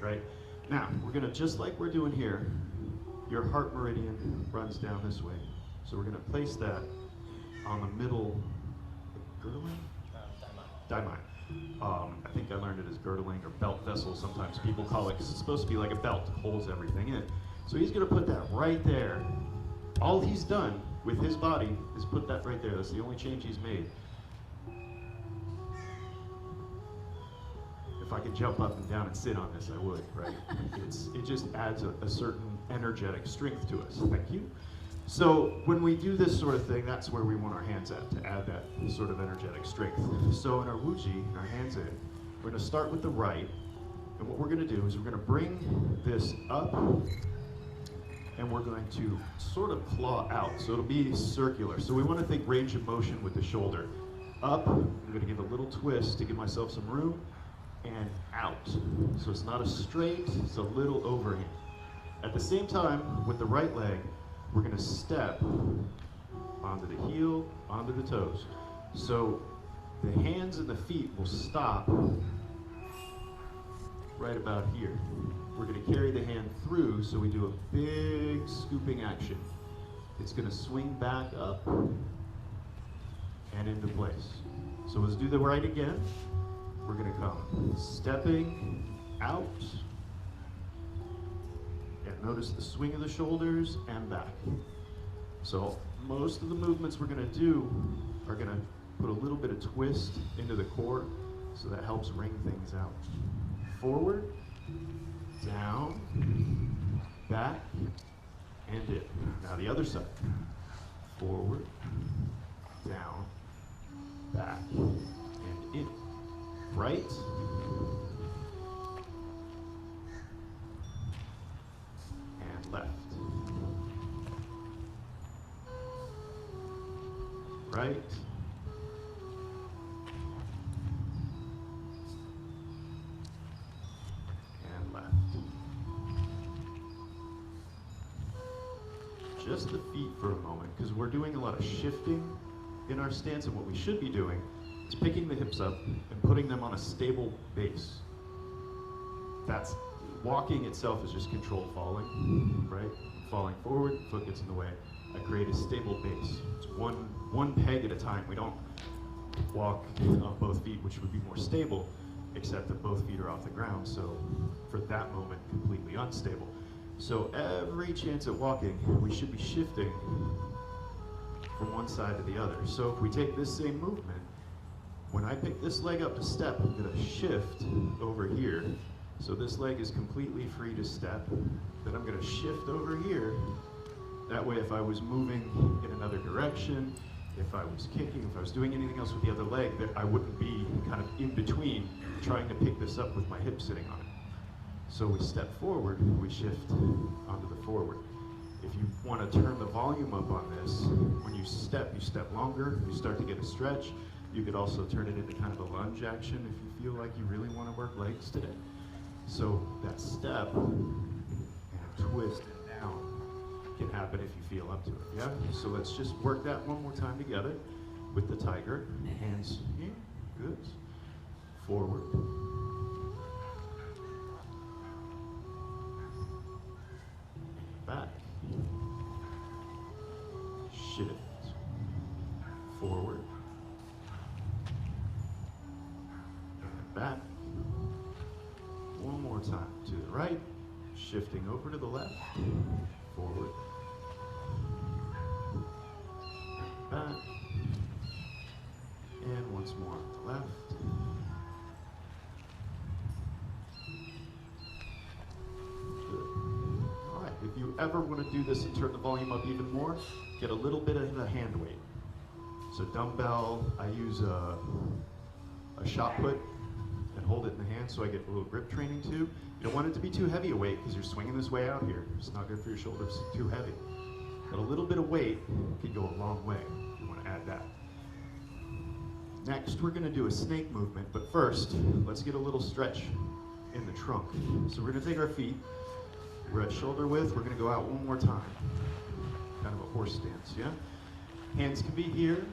S3: right? Now, we're going to, just like we're doing here, your heart meridian runs down this way. So we're going to place that on the middle, girdling? Daimai. I think I learned it as girdling or belt vessel. Sometimes people call it, because it's supposed to be like a belt, holds everything in. So he's going to put that right there. All he's done with his body is put that right there. That's the only change he's made. If I could jump up and down and sit on this, I would, right? It just adds a certain energetic strength to us. Thank you. So when we do this sort of thing, that's where we want our hands at, to add that sort of energetic strength. So in our wuji, in our hands in, we're going to start with the right. And what we're going to do is we're going to bring this up, and we're going to sort of claw out. So it'll be circular. So we want to think range of motion with the shoulder. Up, I'm going to give a little twist to give myself some room, and out. So it's not a straight, it's a little overhand. At the same time, with the right leg, we're going to step onto the heel, onto the toes. So the hands and the feet will stop right about here. We're going to carry the hand through, so we do a big scooping action. It's going to swing back up and into place. So let's do the right again. We're going to come stepping out. And notice the swing of the shoulders and back. So most of the movements we're going to do are going to put a little bit of twist into the core, so that helps wring things out. Forward, down, back, and in. Now the other side. Forward, down, back, and in. Right, and left. Right, and left. Just the feet for a moment, because we're doing a lot of shifting in our stance, and what we should be doing is picking the hips up and putting them on a stable base. That's, walking itself is just controlled falling, right? Falling forward, foot gets in the way. I create a stable base. It's one peg at a time. We don't walk on both feet, which would be more stable, except that both feet are off the ground, so for that moment, completely unstable. So every chance at walking, we should be shifting from one side to the other. So if we take this same movement, when I pick this leg up to step, I'm going to shift over here. So this leg is completely free to step. Then I'm going to shift over here. That way, if I was moving in another direction, if I was kicking, if I was doing anything else with the other leg, that I wouldn't be kind of in between trying to pick this up with my hip sitting on it. So we step forward, we shift onto the forward. If you want to turn the volume up on this, when you step longer, you start to get a stretch. You could also turn it into kind of a lunge action if you feel like you really want to work legs today. So that step and twist and down can happen if you feel up to it, yeah? So let's just work that one more time together with the tiger. Hands here, good. Forward. Back. Shift. back. One more time to the right, shifting over to the left, forward, back, and once more to the left. Good. All right, if you ever want to do this and turn the volume up even more, get a little bit of the hand weight. So dumbbell, I use a shot put and hold it in the hand so I get a little grip training too. You don't want it to be too heavy a weight because you're swinging this way out here. It's not good for your shoulders, too heavy. But a little bit of weight can go a long way. You want to add that. Next, we're going to do a snake movement, but first, let's get a little stretch in the trunk. So we're going to take our feet, we're at shoulder width, we're going to go out one more time. Kind of a horse stance, yeah? Hands can be here,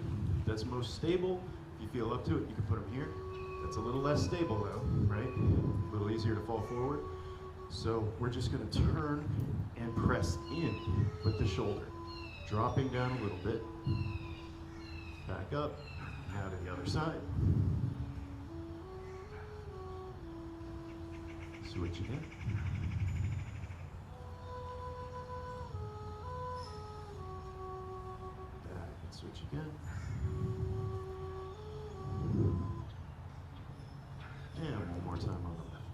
S3: that's most stable. If you feel up to it, you can put them here. That's a little less stable though, right? A little easier to fall forward. So we're just going to turn and press in with the shoulder, dropping down a little bit, back up, now to the other side. Switch again. Back and switch again. And one more time on the left.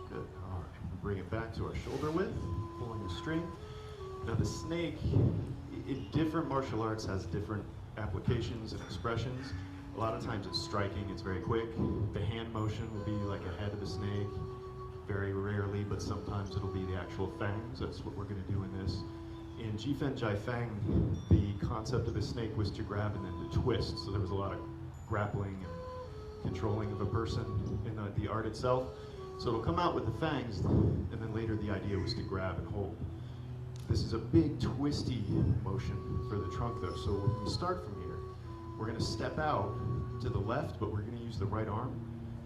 S3: Good. All right. Bring it back to our shoulder width, pulling the string. Now the snake, in different martial arts, has different applications and expressions. A lot of times it's striking, it's very quick. The hand motion will be like a head of the snake. Very rarely, but sometimes it'll be the actual fangs. That's what we're going to do in this. In Jifen Jai Fang, the concept of the snake was to grab and then to twist. So there was a lot of grappling and controlling of a person in the art itself. So it'll come out with the fangs, and then later the idea was to grab and hold. This is a big twisty motion for the trunk though. So when we start from here, we're going to step out to the left, but we're going to use the right arm.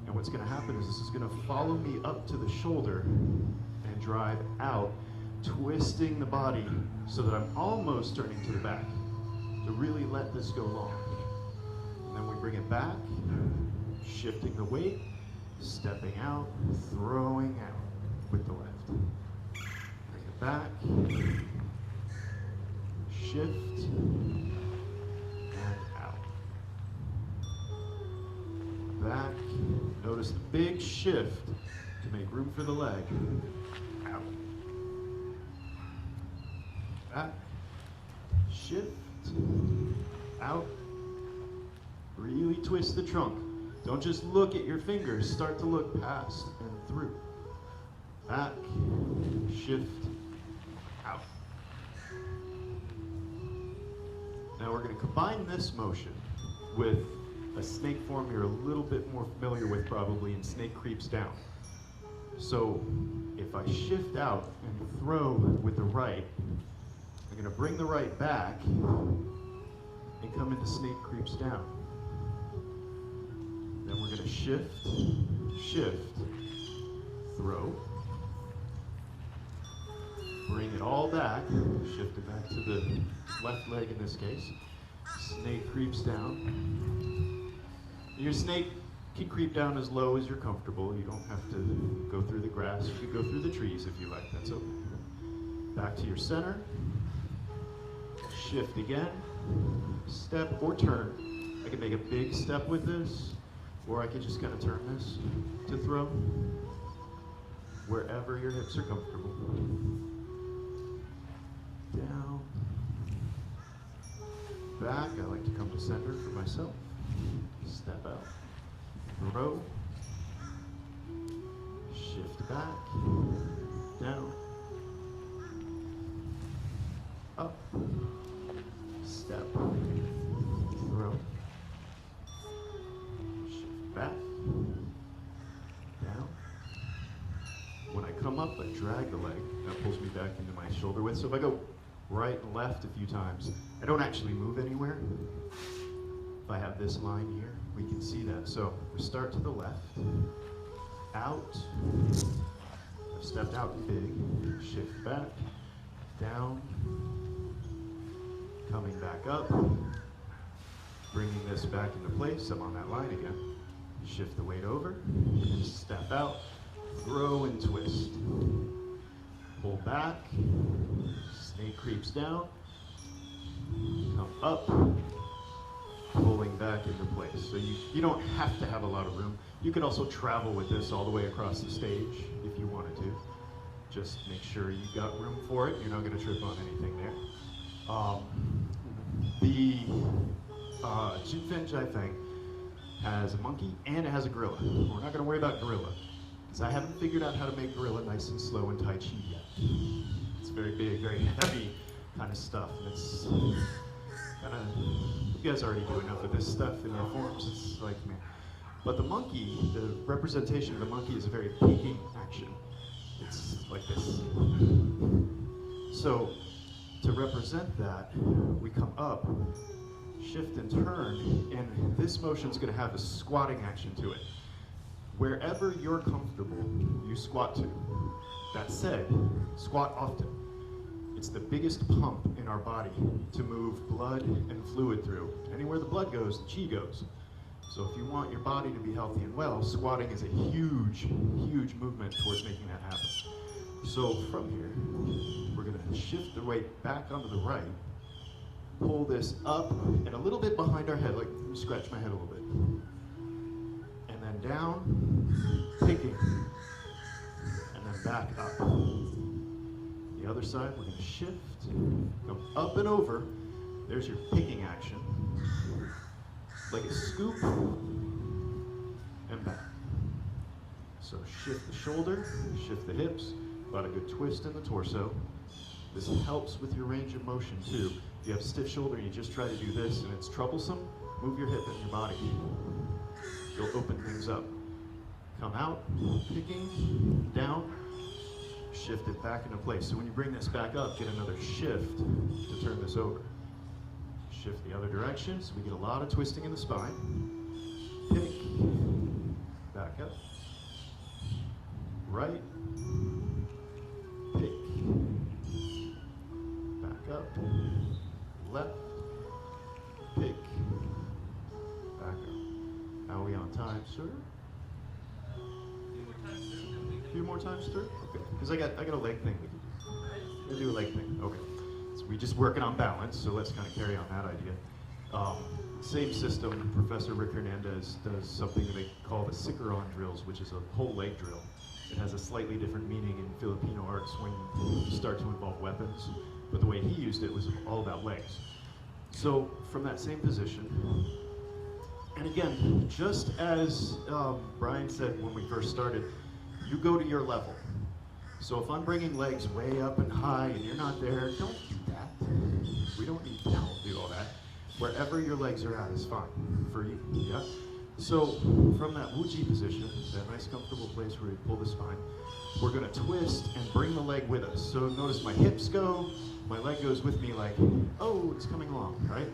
S3: And what's going to happen is this is going to follow me up to the shoulder and drive out, twisting the body so that I'm almost turning to the back to really let this go long. And then we bring it back, shifting the weight, stepping out, throwing out with the left. Bring it back, shift, and out. Back, notice the big shift to make room for the leg. Out. Back, shift, out. Really twist the trunk. Don't just look at your fingers, start to look past and through. Back, shift, out. Now we're going to combine this motion with a snake form you're a little bit more familiar with probably, and snake creeps down. So if I shift out and throw with the right, I'm going to bring the right back and come into snake creeps down. Then we're going to shift, shift, throw, bring it all back, shift it back to the left leg in this case, snake creeps down. Your snake can creep down as low as you're comfortable. You don't have to go through the grass. You can go through the trees if you like, that's okay. Back to your center, shift again, step or turn. I can make a big step with this, or I could just kind of turn this to throw, wherever your hips are comfortable. Down, back, I like to come to center for myself. Step out, throw, shift back, down, up, step, throw, shift back, down. When I come up, I drag the leg. That pulls me back into my shoulder width. So if I go right and left a few times, I don't actually move anywhere. If I have this line here, we can see that. So we start to the left, out, I've stepped out big, shift back, down, coming back up, Bringing this back into place, I'm on that line again. Shift the weight over, and step out, throw and twist. Pull back, snake creeps down, come up, pulling back into place. So you don't have to have a lot of room. You can also travel with this all the way across the stage if you wanted to. Just make sure you got room for it. You're not going to trip on anything there. The Jinfen Jaifeng has a monkey and it has a gorilla. We're not going to worry about gorilla because I haven't figured out how to make gorilla nice and slow in Tai Chi yet. It's very big, very heavy kind of stuff. And it's kind of, you guys already do enough of this stuff in your forms. It's like, man. But the monkey, the representation of the monkey is a very peaking action. It's like this. So to represent that, we come up, shift and turn, and this motion is going to have a squatting action to it. Wherever you're comfortable, you squat to. That said, squat often. It's the biggest pump in our body to move blood and fluid through. Anywhere the blood goes, the chi goes. So if you want your body to be healthy and well, squatting is a huge, huge movement towards making that happen. So from here, we're going to shift the weight back onto the right, pull this up and a little bit behind our head, like scratch my head a little bit. And then down, picking, and then back up. The other side, we're going to shift, come up and over. There's your picking action. Like a scoop, and back. So shift the shoulder, shift the hips, about a good twist in the torso. This helps with your range of motion too. If you have stiff shoulder and you just try to do this and it's troublesome, move your hip and your body. You'll open things up. Come out, picking, down, shift it back into place. So when you bring this back up, get another shift to turn this over. Shift the other direction, so we get a lot of twisting in the spine. Pick, back up, right, pick, back up, left, pick, back up. How are we on time, sir? A few more times, sir? Okay, because I got a leg thing we can do. We're gonna do a leg thing, okay. So we're just working on balance, so let's kind of carry on that idea. Same system, Professor Rick Hernandez does something that they call the Sikaron drills, which is a whole leg drill. It has a slightly different meaning in Filipino arts when you start to involve weapons, but the way he used it was all about legs. So from that same position, and again, just as Brian said when we first started, you go to your level. So if I'm bringing legs way up and high and you're not there, don't do that. We don't need to do all that. Wherever your legs are at is fine for you, yeah? So from that Wuji position, that nice comfortable place where we pull the spine, we're gonna twist and bring the leg with us. So notice my hips go, my leg goes with me like, oh, it's coming along, right?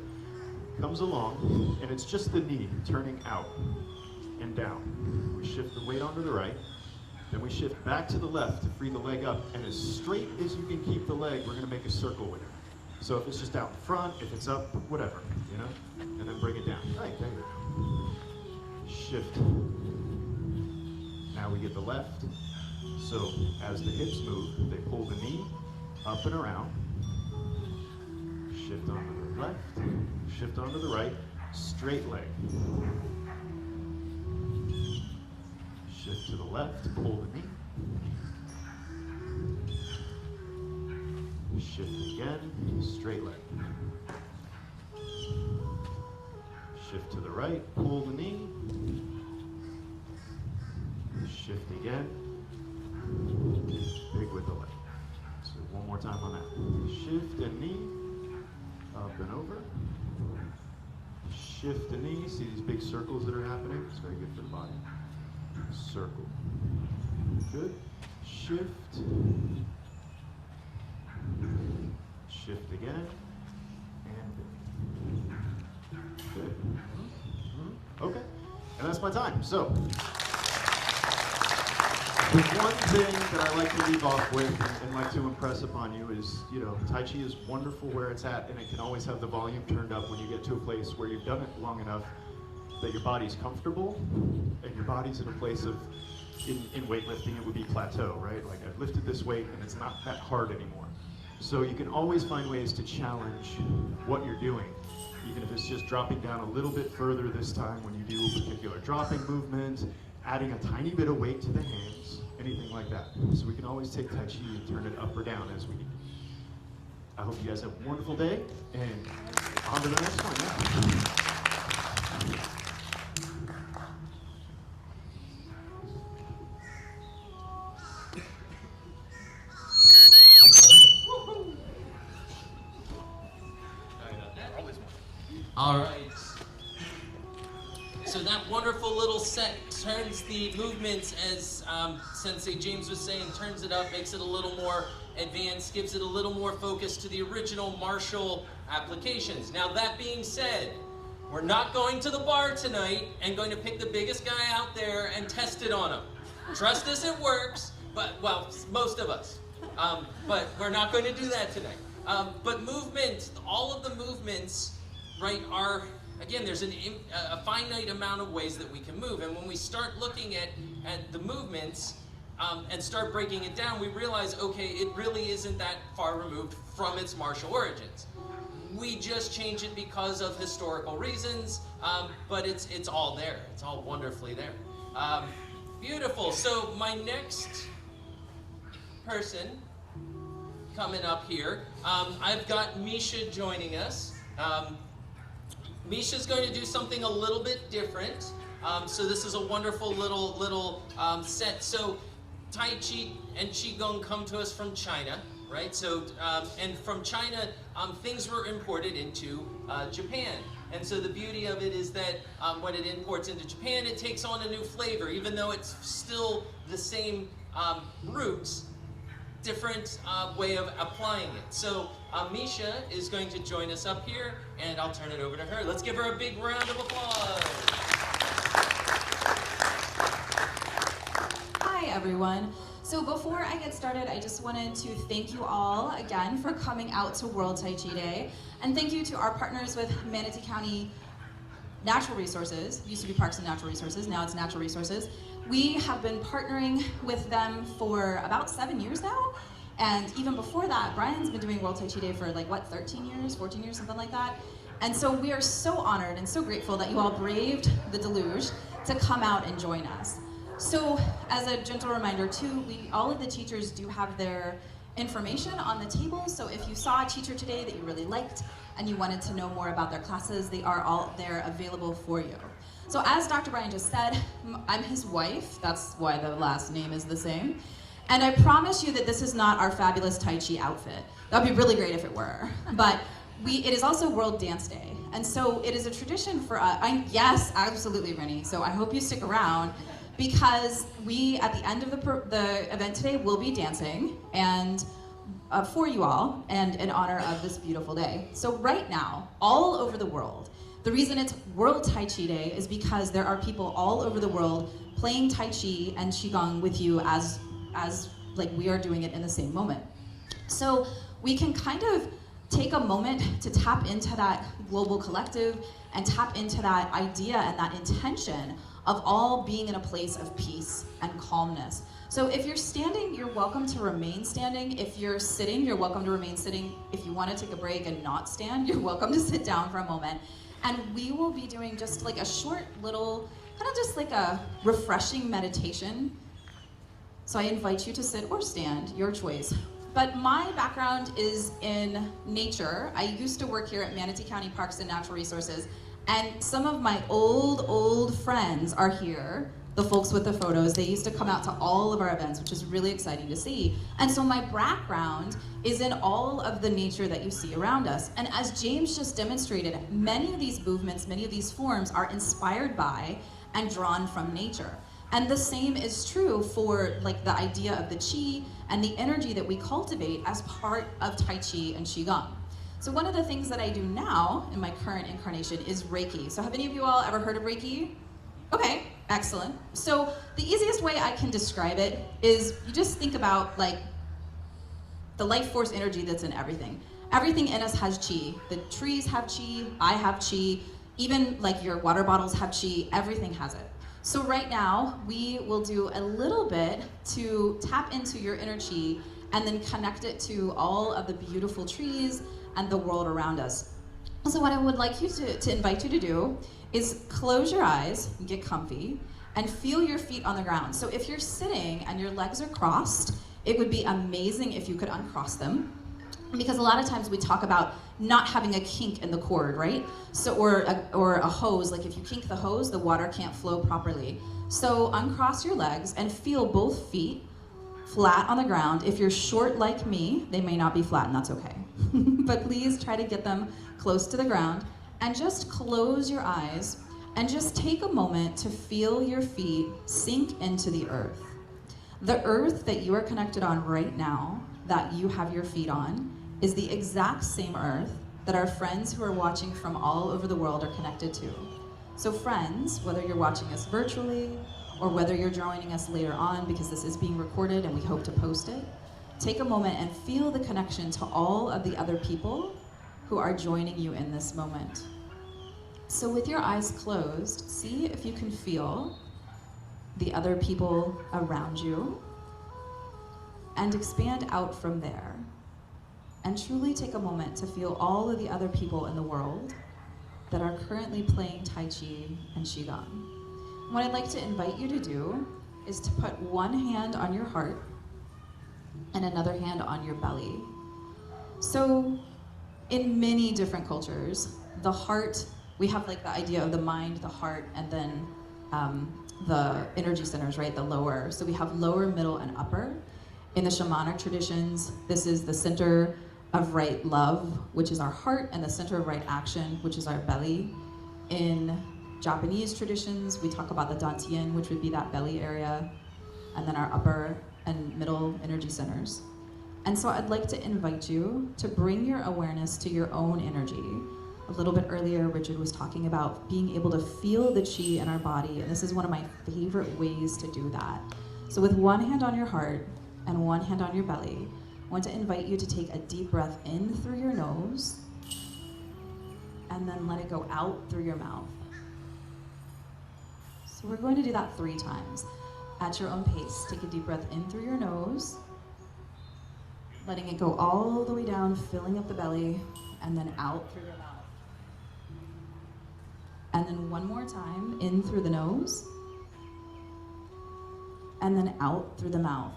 S3: Comes along, and it's just the knee turning out and down. We shift the weight onto the right, then we shift back to the left to free the leg up, and as straight as you can keep the leg, we're gonna make a circle with it. So if it's just out in front, if it's up, whatever, you know? And then bring it down. Right, there you go. Shift. Now we get the left. So as the hips move, they pull the knee up and around. Shift onto the left, shift onto the right, straight leg. Shift to the left, pull the knee. Shift again, straight leg. Shift to the right, pull the knee. Shift again, big with the leg. So one more time on that. Shift and knee, up and over. Shift the knee, see these big circles that are happening? It's very good for the body. Circle. Good. Shift. Shift again. And good. Okay. And that's my time. So The one thing that I like to leave off with and like to impress upon you is, Tai Chi is wonderful where it's at, and it can always have the volume turned up when you get to a place where you've done it long enough that your body's comfortable and your body's in a place of, in weightlifting, it would be plateau, right? Like I've lifted this weight and it's not that hard anymore. So you can always find ways to challenge what you're doing, even if it's just dropping down a little bit further this time when you do a particular dropping movement, adding a tiny bit of weight to the hands, anything like that. So we can always take Tai Chi and turn it up or down as we need. I hope you guys have a wonderful day, and on to the next one. Yeah.
S1: All right. So that wonderful little set turns the movements, as Sensei James was saying, turns it up, makes it a little more advanced, gives it a little more focus to the original martial applications. Now that being said, we're not going to the bar tonight and going to pick the biggest guy out there and test it on him. Trust us, it works, but, well, most of us. But we're not going to do that tonight. But movement, all of the movements, right, are, again, there's a finite amount of ways that we can move. And when we start looking at the movements and start breaking it down, we realize, okay, it really isn't that far removed from its martial origins. We just change it because of historical reasons, but it's all there. It's all wonderfully there. Beautiful. So my next person coming up here, I've got Misha joining us. Misha's going to do something a little bit different. So this is a wonderful little set. So Tai Chi and Qigong come to us from China, right? So, and from China, things were imported into Japan. And so the beauty of it is that when it imports into Japan, it takes on a new flavor, even though it's still the same roots, different way of applying it. So Misha is going to join us up here, and I'll turn it over to her. Let's give her a big round of applause.
S4: Hi, everyone. So before I get started, I just wanted to thank you all again for coming out to World Tai Chi Day. And thank you to our partners with Manatee County Natural Resources. Used to be Parks and Natural Resources, now it's Natural Resources. We have been partnering with them for about 7 years now. And even before that, Brian's been doing World Tai Chi Day for like, what, 13 years, 14 years, something like that. And so we are so honored and so grateful that you all braved the deluge to come out and join us. So as a gentle reminder too, all of the teachers do have their information on the table. So if you saw a teacher today that you really liked and you wanted to know more about their classes, they are all there available for you. So as Dr. Brian just said, I'm his wife. That's why the last name is the same. And I promise you that this is not our fabulous Tai Chi outfit. That would be really great if it were. But it is also World Dance Day. And so it is a tradition for us. Yes, absolutely, Rennie. So I hope you stick around, because we, at the end of the event today, will be dancing and for you all, and in honor of this beautiful day. So right now, all over the world, the reason it's World Tai Chi Day is because there are people all over the world playing Tai Chi and Qigong with you as like we are doing it in the same moment. So we can kind of take a moment to tap into that global collective and tap into that idea and that intention of all being in a place of peace and calmness. So if you're standing, you're welcome to remain standing. If you're sitting, you're welcome to remain sitting. If you want to take a break and not stand, you're welcome to sit down for a moment. And we will be doing just like a short little, kind of just like a refreshing meditation. So I invite you to sit or stand, your choice. But my background is in nature. I used to work here at Manatee County Parks and Natural Resources, and some of my old friends are here, the folks with the photos. They used to come out to all of our events, which is really exciting to see. And so my background is in all of the nature that you see around us. And as James just demonstrated, many of these movements, many of these forms are inspired by and drawn from nature. And the same is true for like the idea of the Qi and the energy that we cultivate as part of Tai Chi and Qigong. So one of the things that I do now in my current incarnation is Reiki. So have any of you all ever heard of Reiki? Okay, Excellent. So the easiest way I can describe it is you just think about like the life force energy that's in everything. Everything in us has chi. The trees have chi, I have chi, even like your water bottles have chi, everything has it. So right now, we will do a little bit to tap into your inner chi and then connect it to all of the beautiful trees and the world around us. So what I would like you to invite you to do is close your eyes, get comfy, and feel your feet on the ground. So if you're sitting and your legs are crossed, it would be amazing if you could uncross them. Because a lot of times we talk about not having a kink in the cord, right? So, or a hose, like if you kink the hose, the water can't flow properly. So uncross your legs and feel both feet flat on the ground. If you're short like me, they may not be flat, and that's okay. But please try to get them close to the ground and just close your eyes and just take a moment to feel your feet sink into the earth. The earth that you are connected on right now, that you have your feet on, is the exact same earth that our friends who are watching from all over the world are connected to. So friends, whether you're watching us virtually or whether you're joining us later on because this is being recorded and we hope to post it, take a moment and feel the connection to all of the other people who are joining you in this moment. So with your eyes closed, see if you can feel the other people around you and expand out from there. And truly take a moment to feel all of the other people in the world that are currently playing Tai Chi and Qigong. What I'd like to invite you to do is to put one hand on your heart and another hand on your belly. So in many different cultures, the heart, we have like the idea of the mind, the heart, and then the energy centers, right, the lower. So we have lower, middle, and upper. In the shamanic traditions, this is the center of right love, which is our heart, and the center of right action, which is our belly. In Japanese traditions, we talk about the dantian, which would be that belly area, and then our upper and middle energy centers. And so I'd like to invite you to bring your awareness to your own energy. A little bit earlier, Richard was talking about being able to feel the chi in our body, and this is one of my favorite ways to do that. So with one hand on your heart and one hand on your belly, I want to invite you to take a deep breath in through your nose and then let it go out through your mouth. So we're going to do that 3 times. At your own pace, take a deep breath in through your nose, letting it go all the way down, filling up the belly, and then out through your mouth. And then one more time, in through the nose, and then out through the mouth.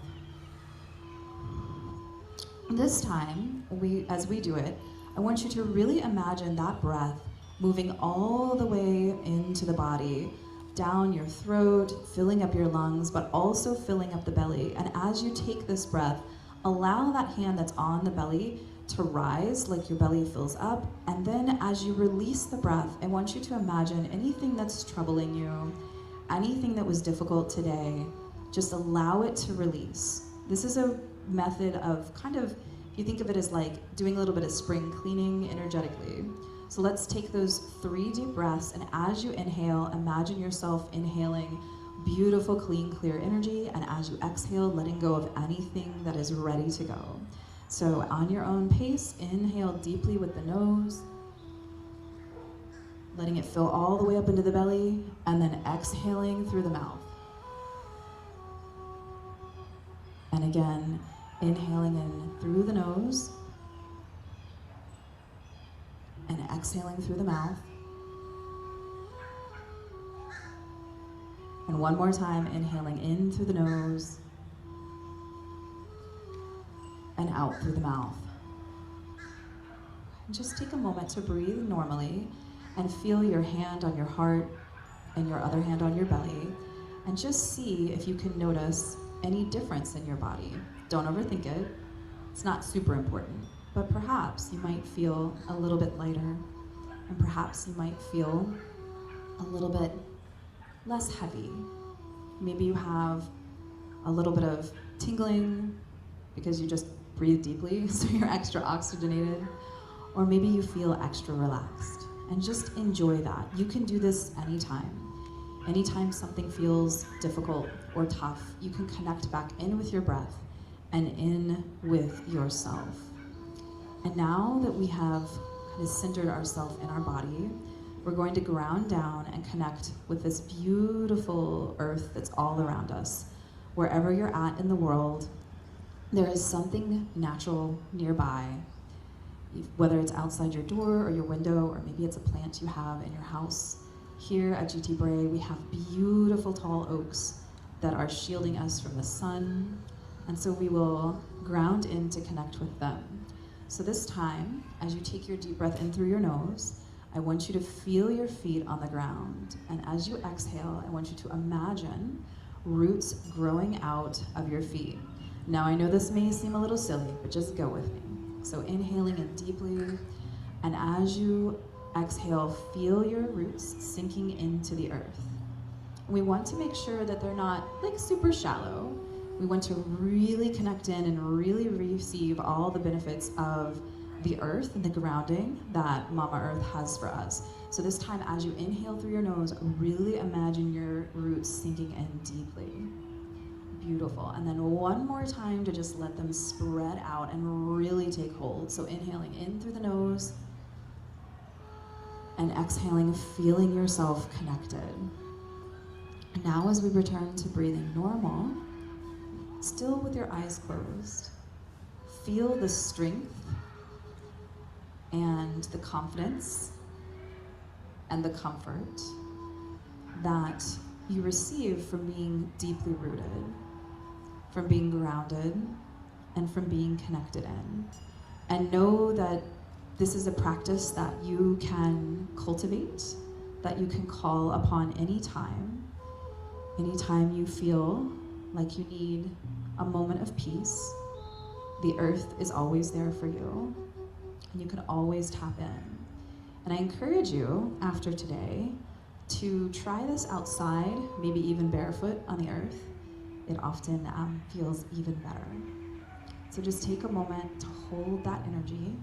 S4: This time, as we do it, I want you to really imagine that breath moving all the way into the body, down your throat, filling up your lungs, but also filling up the belly. And as you take this breath, allow that hand that's on the belly to rise, like your belly fills up. And then as you release the breath, I want you to imagine anything that's troubling you, anything that was difficult today, just allow it to release. This is a method of kind of, if you think of it as like doing a little bit of spring cleaning energetically. So let's take those 3 deep breaths, and as you inhale, imagine yourself inhaling beautiful, clean, clear energy, and as you exhale, letting go of anything that is ready to go. So on your own pace, inhale deeply with the nose, letting it fill all the way up into the belly, and then exhaling through the mouth. And again, inhaling in through the nose, and exhaling through the mouth. And one more time, inhaling in through the nose, and out through the mouth. And just take a moment to breathe normally and feel your hand on your heart and your other hand on your belly, and just see if you can notice any difference in your body. Don't overthink it. It's not super important, but perhaps you might feel a little bit lighter, and perhaps you might feel a little bit less heavy. Maybe you have a little bit of tingling because you just breathe deeply, so you're extra oxygenated, or maybe you feel extra relaxed, and just enjoy that. You can do this anytime. Anytime something feels difficult or tough, you can connect back in with your breath and in with yourself. And now that we have kind of centered ourselves in our body, we're going to ground down and connect with this beautiful earth that's all around us. Wherever you're at in the world, there is something natural nearby, whether it's outside your door or your window, or maybe it's a plant you have in your house. Here at GT Bray, we have beautiful tall oaks that are shielding us from the sun, and so we will ground in to connect with them. So this time, as you take your deep breath in through your nose, I want you to feel your feet on the ground, and as you exhale, I want you to imagine roots growing out of your feet. Now I know this may seem a little silly, but just go with me. So inhaling in deeply, and as you exhale, feel your roots sinking into the earth. We want to make sure that they're not like super shallow. We want to really connect in and really receive all the benefits of the earth and the grounding that Mama Earth has for us. So this time, as you inhale through your nose, really imagine your roots sinking in deeply. Beautiful. And then one more time to just let them spread out and really take hold. So inhaling in through the nose and exhaling, feeling yourself connected. Now as we return to breathing normal, still with your eyes closed, feel the strength and the confidence and the comfort that you receive from being deeply rooted, from being grounded, and from being connected in. And know that this is a practice that you can cultivate, that you can call upon anytime you feel like you need a moment of peace. The earth is always there for you, and you can always tap in. And I encourage you, after today, to try this outside, maybe even barefoot on the earth. It often feels even better. So just take a moment to hold that energy,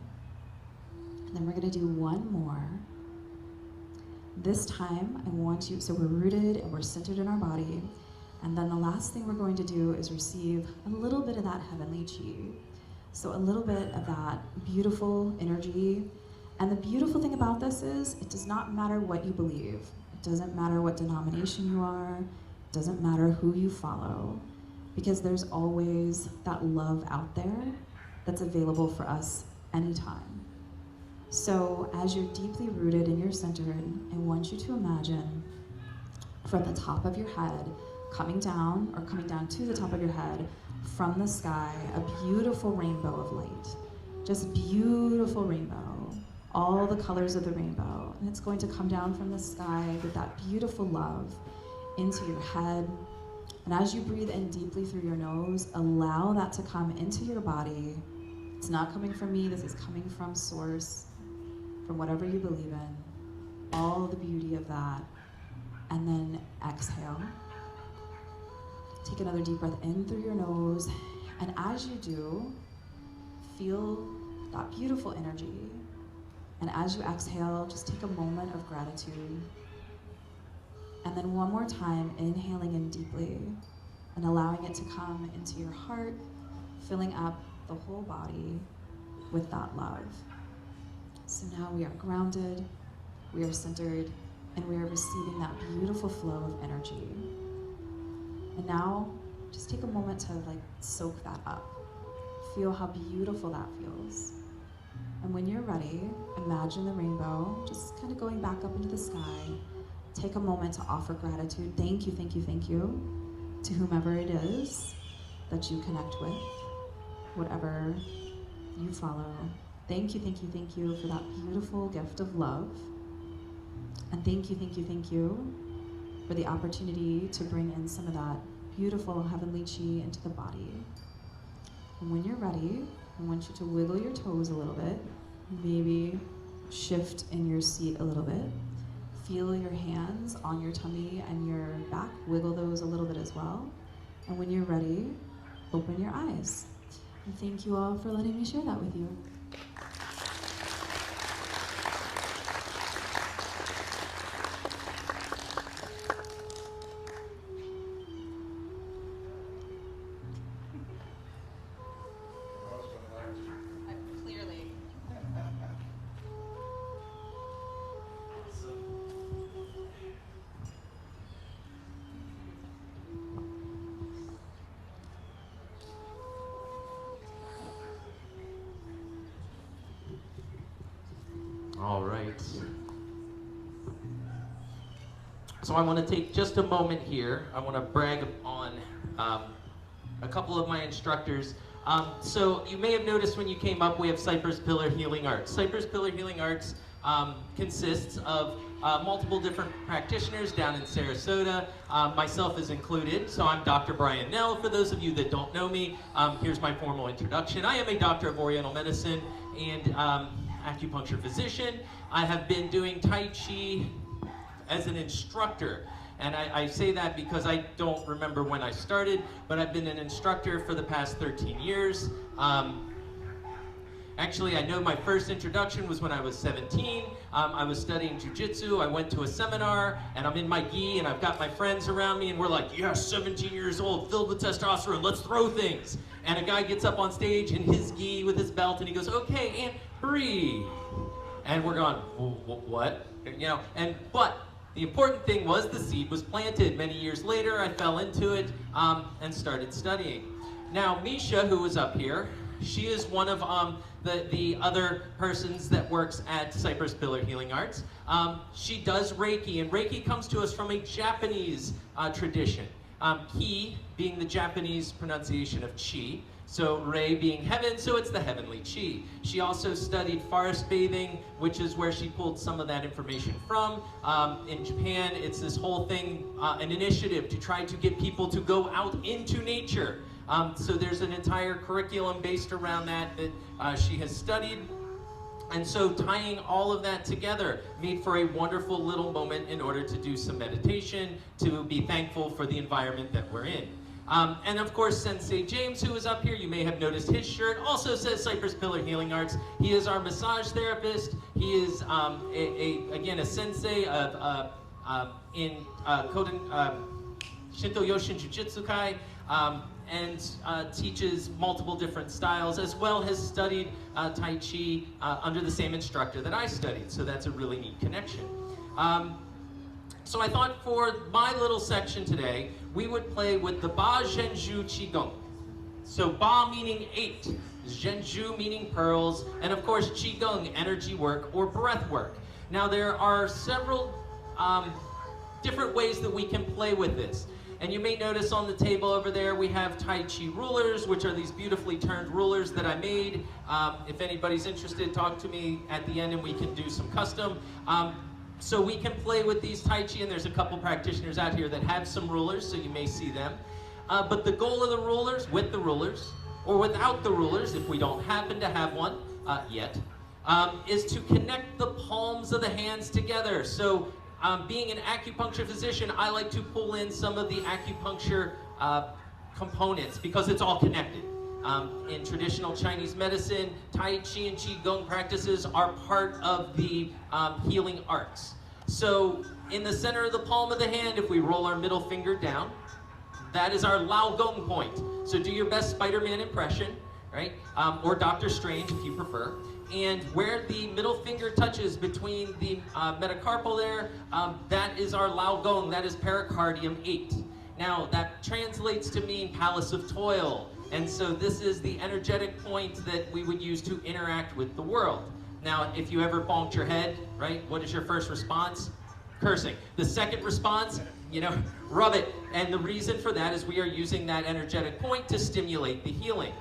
S4: and then we're gonna do one more. This time, I want you, so we're rooted and we're centered in our body, and then the last thing we're going to do is receive a little bit of that heavenly chi. So a little bit of that beautiful energy. And the beautiful thing about this is, it does not matter what you believe. It doesn't matter what denomination you are. It doesn't matter who you follow, because there's always that love out there that's available for us anytime. So as you're deeply rooted and you're centered, I want you to imagine from the top of your head, coming down to the top of your head, from the sky, a beautiful rainbow of light. Just beautiful rainbow, all the colors of the rainbow. And it's going to come down from the sky with that beautiful love into your head. And as you breathe in deeply through your nose, allow that to come into your body. It's not coming from me, this is coming from source, from whatever you believe in, all the beauty of that. And then exhale. Take another deep breath in through your nose, and as you do, feel that beautiful energy. And as you exhale, just take a moment of gratitude. And then one more time, inhaling in deeply and allowing it to come into your heart, filling up the whole body with that love. So now we are grounded, we are centered, and we are receiving that beautiful flow of energy. And now, just take a moment to soak that up. Feel how beautiful that feels. And when you're ready, imagine the rainbow just kind of going back up into the sky. Take a moment to offer gratitude. Thank you, thank you, thank you to whomever it is that you connect with, whatever you follow. Thank you, thank you, thank you for that beautiful gift of love. And thank you, thank you, thank you for the opportunity to bring in some of that beautiful heavenly chi into the body. And when you're ready, I want you to wiggle your toes a little bit, maybe shift in your seat a little bit. Feel your hands on your tummy and your back, wiggle those a little bit as well. And when you're ready, open your eyes. And thank you all for letting me share that with you.
S1: All right. So I want to take just a moment here. I want to brag on a couple of my instructors. So you may have noticed when you came up, we have Cypress Pillar Healing Arts. Cypress Pillar Healing Arts consists of multiple different practitioners down in Sarasota, myself is included. So I'm Dr. Brian Nell. For those of you that don't know me, here's my formal introduction. I am a doctor of Oriental medicine and acupuncture physician. I have been doing Tai Chi as an instructor. And I say that because I don't remember when I started, but I've been an instructor for the past 13 years. Actually, I know my first introduction was when I was 17. I was studying jiu-jitsu. I went to a seminar, and I'm in my gi, and I've got my friends around me, and we're like, yes, 17 years old, filled with testosterone, let's throw things. And a guy gets up on stage in his gi with his belt, and he goes, okay, and breathe. And we're going, what? You know, but the important thing was the seed was planted. Many years later, I fell into it and started studying. Now, Misha, who was up here, she is one of the other persons that works at Cypress Pillar Healing Arts. She does Reiki, and Reiki comes to us from a Japanese tradition. Ki being the Japanese pronunciation of Chi, so Rei being heaven, so it's the heavenly Chi. She also studied forest bathing, which is where she pulled some of that information from. In Japan, it's this whole thing, an initiative to try to get people to go out into nature. So there's an entire curriculum based around that she has studied. And so tying all of that together made for a wonderful little moment in order to do some meditation, to be thankful for the environment that we're in. And of course, Sensei James, who is up here, you may have noticed his shirt, also says Cypress Pillar Healing Arts. He is our massage therapist. He is, again, a sensei in Shinto Yoshin Jiu-Jitsu Kai. And teaches multiple different styles, as well as studied Tai Chi under the same instructor that I studied, so that's a really neat connection. So I thought for my little section today, we would play with the Ba Zhenju Qigong. So Ba meaning 8, Zhenju meaning pearls, and of course Qigong, energy work or breath work. Now there are several different ways that we can play with this. And you may notice on the table over there we have Tai Chi rulers, which are these beautifully turned rulers that I made. If anybody's interested, talk to me at the end and we can do some custom. So we can play with these Tai Chi, and there's a couple practitioners out here that have some rulers, so you may see them. But the goal of the rulers, with the rulers, or without the rulers, if we don't happen to have one yet, is to connect the palms of the hands together. So being an acupuncture physician, I like to pull in some of the acupuncture components because it's all connected. In traditional Chinese medicine, Tai Chi and Qigong practices are part of the healing arts. So in the center of the palm of the hand, if we roll our middle finger down, that is our Lao Gong point. So do your best Spider-Man impression, right? Or Doctor Strange if you prefer. And where the middle finger touches between the metacarpal there, that is our Lao Gong, that is pericardium 8. Now that translates to mean palace of toil. And so this is the energetic point that we would use to interact with the world. Now, if you ever bonked your head, right, what is your first response? Cursing. The second response, you know, rub it. And the reason for that is we are using that energetic point to stimulate the healing.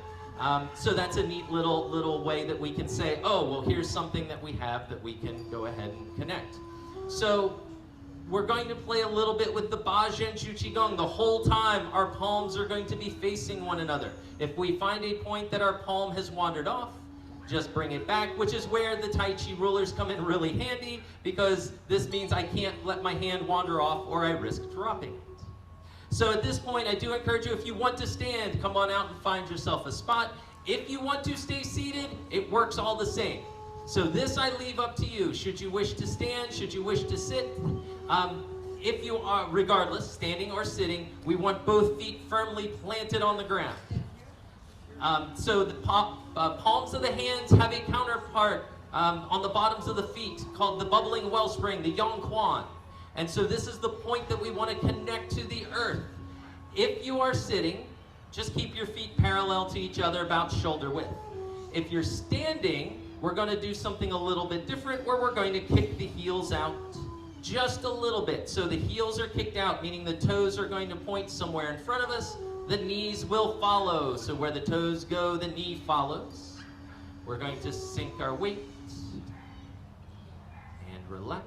S1: So that's a neat little way that we can say, oh, well, here's something that we have that we can go ahead and connect. So we're going to play a little bit with the Ba Zhenju Qigong. The whole time, our palms are going to be facing one another. If we find a point that our palm has wandered off, just bring it back, which is where the Tai Chi rulers come in really handy, because this means I can't let my hand wander off or I risk dropping it. So at this point, I do encourage you, if you want to stand, come on out and find yourself a spot. If you want to stay seated, it works all the same. So this I leave up to you. Should you wish to stand, should you wish to sit? If you are, regardless, standing or sitting, we want both feet firmly planted on the ground. So the palms of the hands have a counterpart on the bottoms of the feet called the bubbling wellspring, the Yongquan. And so this is the point that we want to connect to the earth. If you are sitting, just keep your feet parallel to each other, about shoulder width. If you're standing, we're going to do something a little bit different where we're going to kick the heels out just a little bit. So the heels are kicked out, meaning the toes are going to point somewhere in front of us. The knees will follow. So where the toes go, the knee follows. We're going to sink our weight and relax.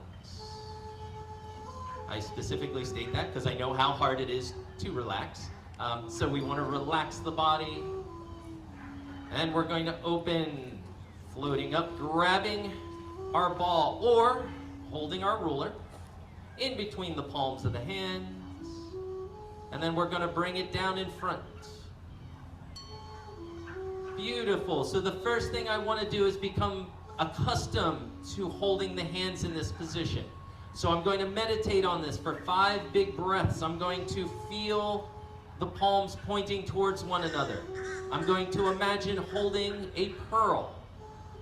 S1: I specifically state that because I know how hard it is to relax. So we want to relax the body. And we're going to open, floating up, grabbing our ball or holding our ruler in between the palms of the hands. And then we're going to bring it down in front. Beautiful. So the first thing I want to do is become accustomed to holding the hands in this position. So I'm going to meditate on this for 5 big breaths. I'm going to feel the palms pointing towards one another. I'm going to imagine holding a pearl.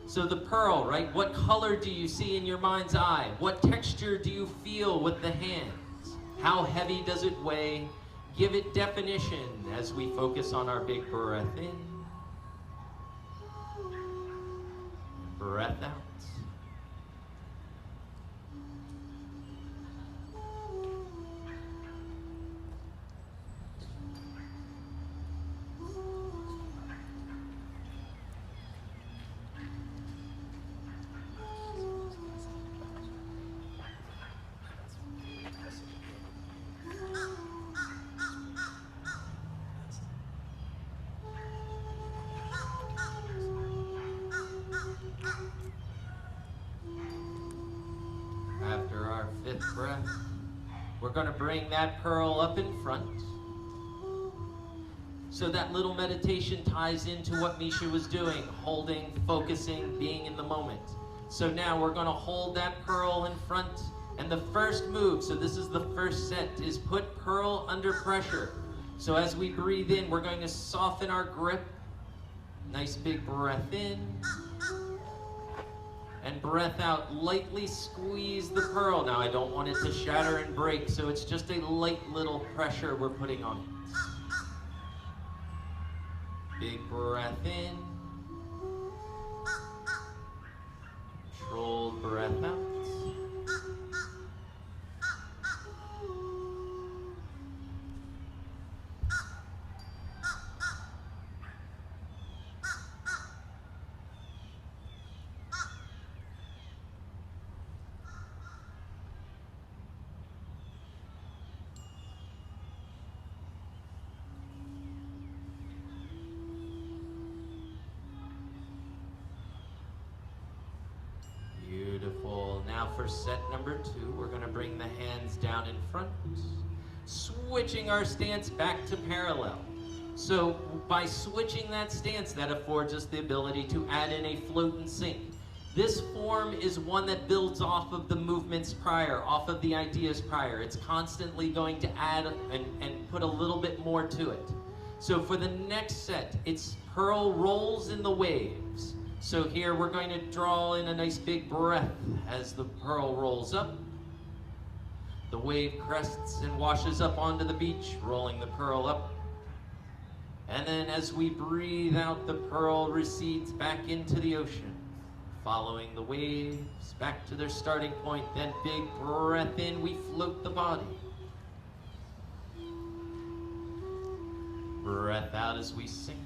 S1: So the pearl, right? What color do you see in your mind's eye? What texture do you feel with the hands? How heavy does it weigh? Give it definition as we focus on our big breath in. Breath out. After our 5th breath, we're going to bring that pearl up in front. So that little meditation ties into what Misha was doing, holding, focusing, being in the moment. So now we're going to hold that pearl in front. And the first move, so this is the first set, is put pearl under pressure. So as we breathe in, we're going to soften our grip. Nice big breath in. And breath out, lightly squeeze the pearl. Now I don't want it to shatter and break, so it's just a light little pressure we're putting on it. Big breath in. Controlled breath out. Now for set number 2, we're going to bring the hands down in front, switching our stance back to parallel. So by switching that stance, that affords us the ability to add in a float and sink. This form is one that builds off of the movements prior, off of the ideas prior. It's constantly going to add and put a little bit more to it. So for the next set, it's pearl rolls in the waves. So here we're going to draw in a nice big breath as the pearl rolls up. The wave crests and washes up onto the beach, rolling the pearl up. And then as we breathe out, the pearl recedes back into the ocean, following the waves back to their starting point. Then big breath in, we float the body. Breath out as we sink.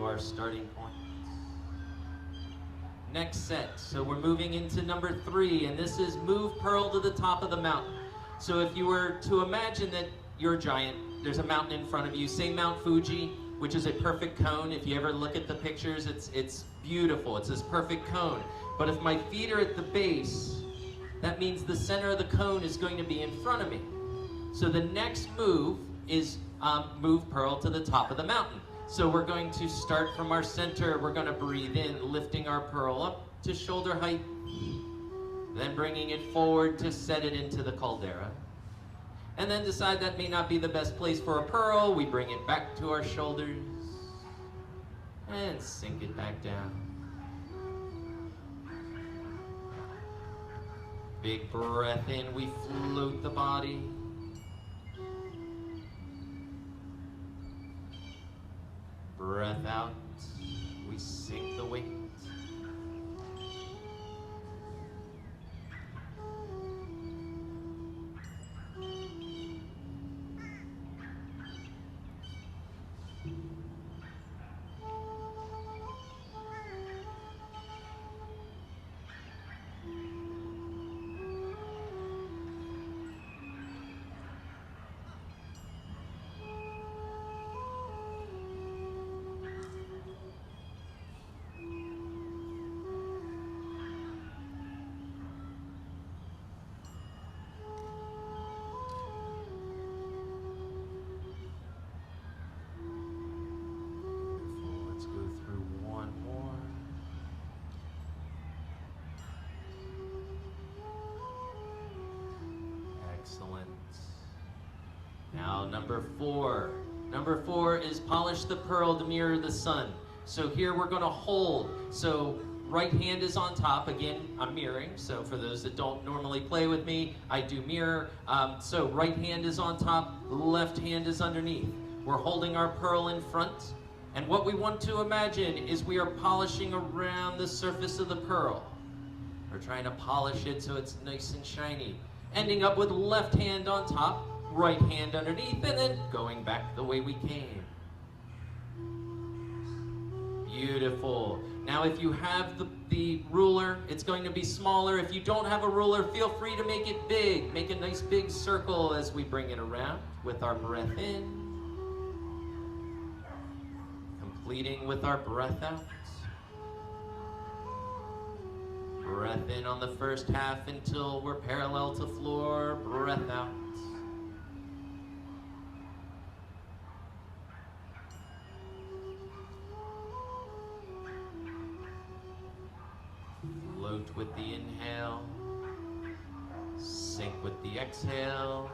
S1: Our starting point. Next set, so we're moving into number 3, and this is move pearl to the top of the mountain. So if you were to imagine that you're a giant, there's a mountain in front of you, say Mount Fuji, which is a perfect cone. If you ever look at the pictures, it's beautiful. It's this perfect cone. But if my feet are at the base, that means the center of the cone is going to be in front of me. So the next move is move pearl to the top of the mountain. So we're going to start from our center. We're going to breathe in, lifting our pearl up to shoulder height, then bringing it forward to set it into the caldera. And then decide that may not be the best place for a pearl. We bring it back to our shoulders and sink it back down. Big breath in, we float the body. Breath out, we sink the weight. Excellent. Now number four. Number four is polish the pearl to mirror the sun. So here we're going to hold. So right hand is on top. Again, I'm mirroring. So for those that don't normally play with me, I do mirror. So right hand is on top, left hand is underneath. We're holding our pearl in front. And what we want to imagine is we are polishing around the surface of the pearl. We're trying to polish it so it's nice and shiny. Ending up with left hand on top, right hand underneath, and then going back the way we came. Beautiful. Now if you have the ruler, it's going to be smaller. If you don't have a ruler, feel free to make it big. Make a nice big circle as we bring it around with our breath in. Completing with our breath out. Breath in on the first half until we're parallel to floor. Breath out. Float with the inhale. Sink with the exhale.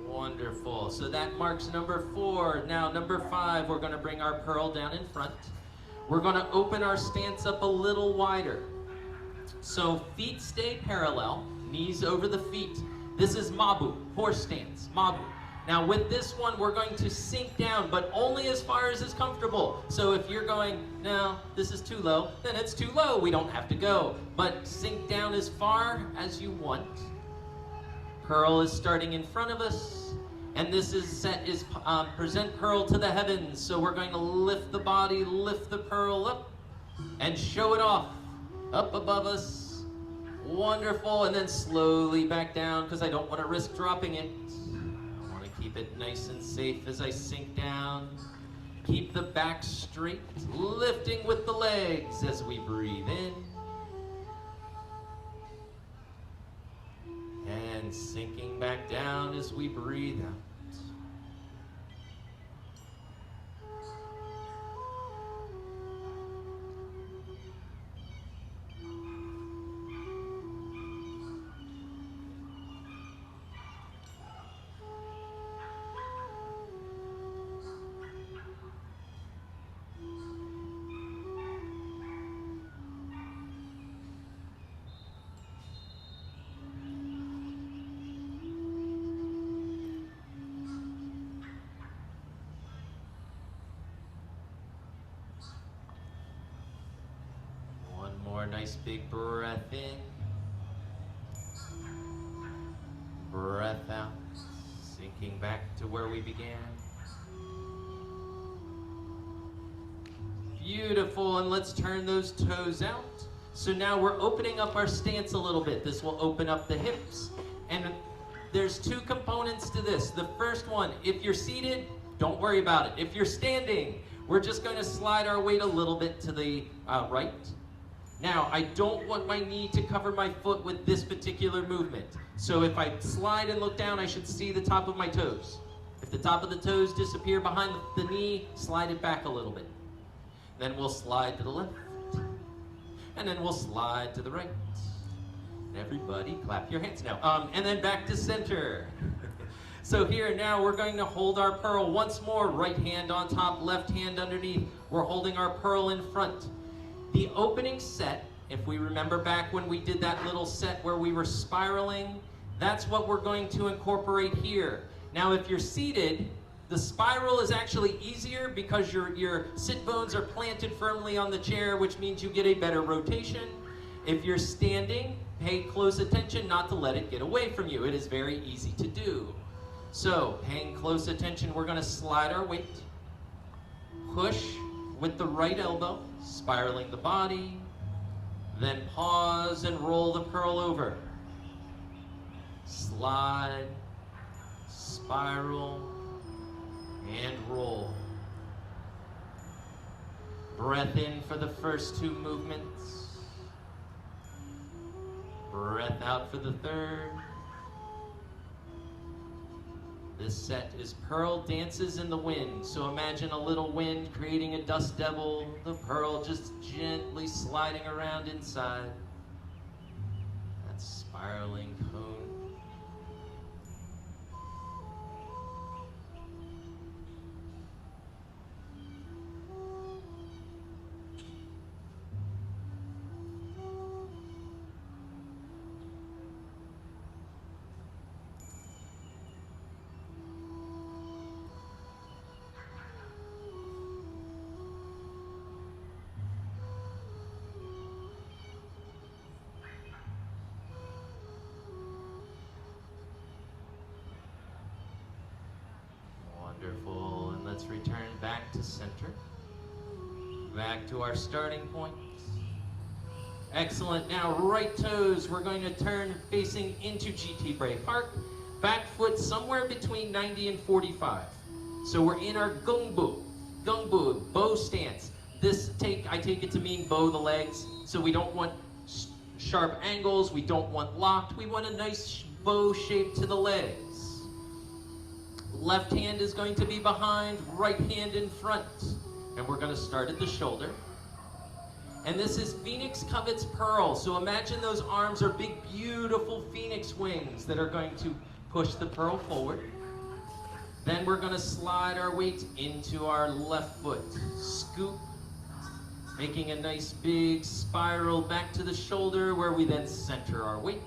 S1: Wonderful. So that marks number 4. Now number 5, we're going to bring our pearl down in front. We're going to open our stance up a little wider. So feet stay parallel, knees over the feet. This is Mabu, horse stance, Mabu. Now with this one, we're going to sink down, but only as far as is comfortable. So if you're going, no, this is too low, then it's too low. We don't have to go. But sink down as far as you want. Pearl is starting in front of us. And this is set is present pearl to the heavens. So we're going to lift the body, lift the pearl up, and show it off up above us. Wonderful. And then slowly back down because I don't want to risk dropping it. I want to keep it nice and safe as I sink down. Keep the back straight, lifting with the legs as we breathe in. And sinking back down as we breathe out. more nice big breath in. Breath out, sinking back to where we began. Beautiful, and let's turn those toes out. So now we're opening up our stance a little bit. This will open up the hips. And there's two components to this. The first one, if you're seated, don't worry about it. If you're standing, we're just going to slide our weight a little bit to the right. Now, I don't want my knee to cover my foot with this particular movement. So if I slide and look down, I should see the top of my toes. If the top of the toes disappear behind the knee, slide it back a little bit. Then we'll slide to the left. And then we'll slide to the right. Everybody clap your hands now. And then back to center. So here now we're going to hold our pearl once more. Right hand on top, left hand underneath. We're holding our pearl in front. The opening set, if we remember back when we did that little set where we were spiraling, that's what we're going to incorporate here. Now if you're seated, the spiral is actually easier because your sit bones are planted firmly on the chair, which means you get a better rotation. If you're standing, pay close attention not to let it get away from you. It is very easy to do. So, paying close attention, we're going to slide our weight, push with the right elbow, spiraling the body, then pause and roll the pearl over. Slide, spiral, and roll. Breath in for the first two movements. Breath out for the third. This set is Pearl Dances in the Wind. So imagine a little wind creating a dust devil, the pearl just gently sliding around inside. That spiraling cone. Wonderful, and let's return back to center. Back to our starting point. Excellent, now right toes, we're going to turn facing into GT Brave Park. Back foot somewhere between 90 and 45. So we're in our gungbu, bow stance. I take it to mean bow the legs, so we don't want sharp angles, we don't want locked, we want a nice bow shape to the legs. Left hand is going to be behind, right hand in front. And we're going to start at the shoulder. And this is Phoenix Covet's Pearl. So imagine those arms are big, beautiful phoenix wings that are going to push the pearl forward. Then we're going to slide our weight into our left foot. Scoop, making a nice big spiral back to the shoulder where we then center our weight.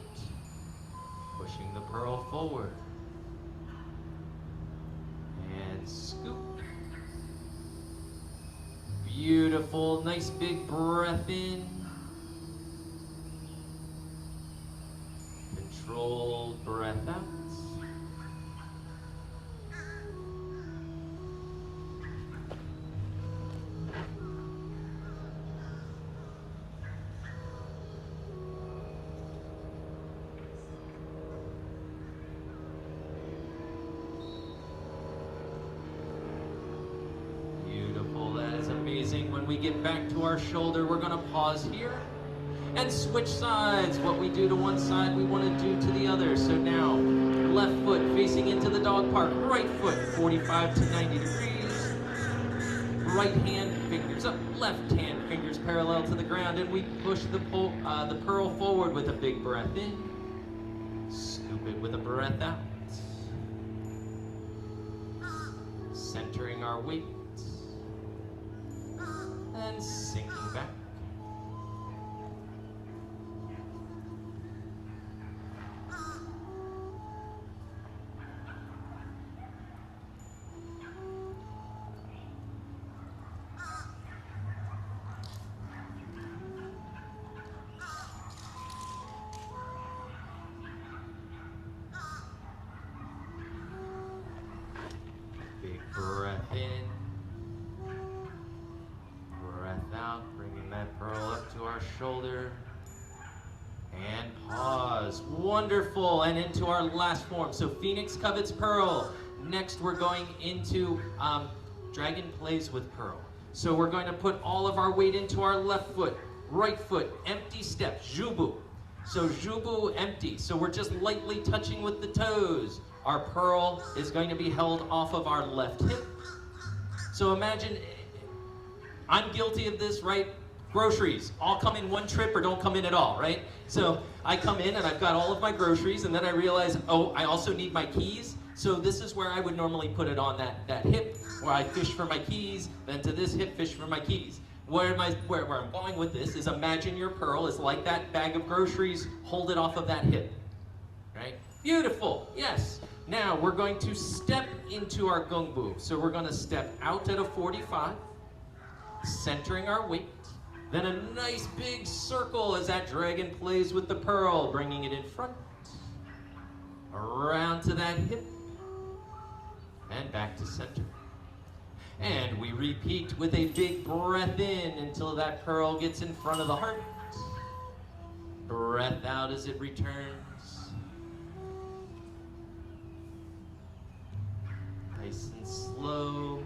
S1: Pushing the pearl forward. And scoop. Beautiful, nice big breath in. Controlled breath out. When we get back to our shoulder, we're going to pause here and switch sides. What we do to one side, we want to do to the other. So now, left foot facing into the dog park, right foot 45 to 90 degrees. Right hand, fingers up, left hand, fingers parallel to the ground, and we push the pearl forward with a big breath in. Scoop it with a breath out. Centering our weight. And sinking back. shoulder, and pause. Wonderful, and into our last form. So Phoenix Covets Pearl. Next we're going into Dragon Plays with Pearl. So we're going to put all of our weight into our left foot, right foot, empty step, jubu. So jubu, empty. So we're just lightly touching with the toes. Our pearl is going to be held off of our left hip. So imagine, I'm guilty of this, right? Groceries, all come in one trip or don't come in at all, right? So I come in and I've got all of my groceries, and then I realize, oh, I also need my keys. So this is where I would normally put it on that hip, where I fish for my keys, then to this hip, fish for my keys. Where I'm going with this is, imagine your pearl is like that bag of groceries, hold it off of that hip, right? Beautiful, yes. Now we're going to step into our gongbu. So we're gonna step out at a 45, centering our weight. Then a nice big circle as that dragon plays with the pearl, bringing it in front, around to that hip, and back to center. And we repeat with a big breath in until that pearl gets in front of the heart. Breath out as it returns. Nice and slow.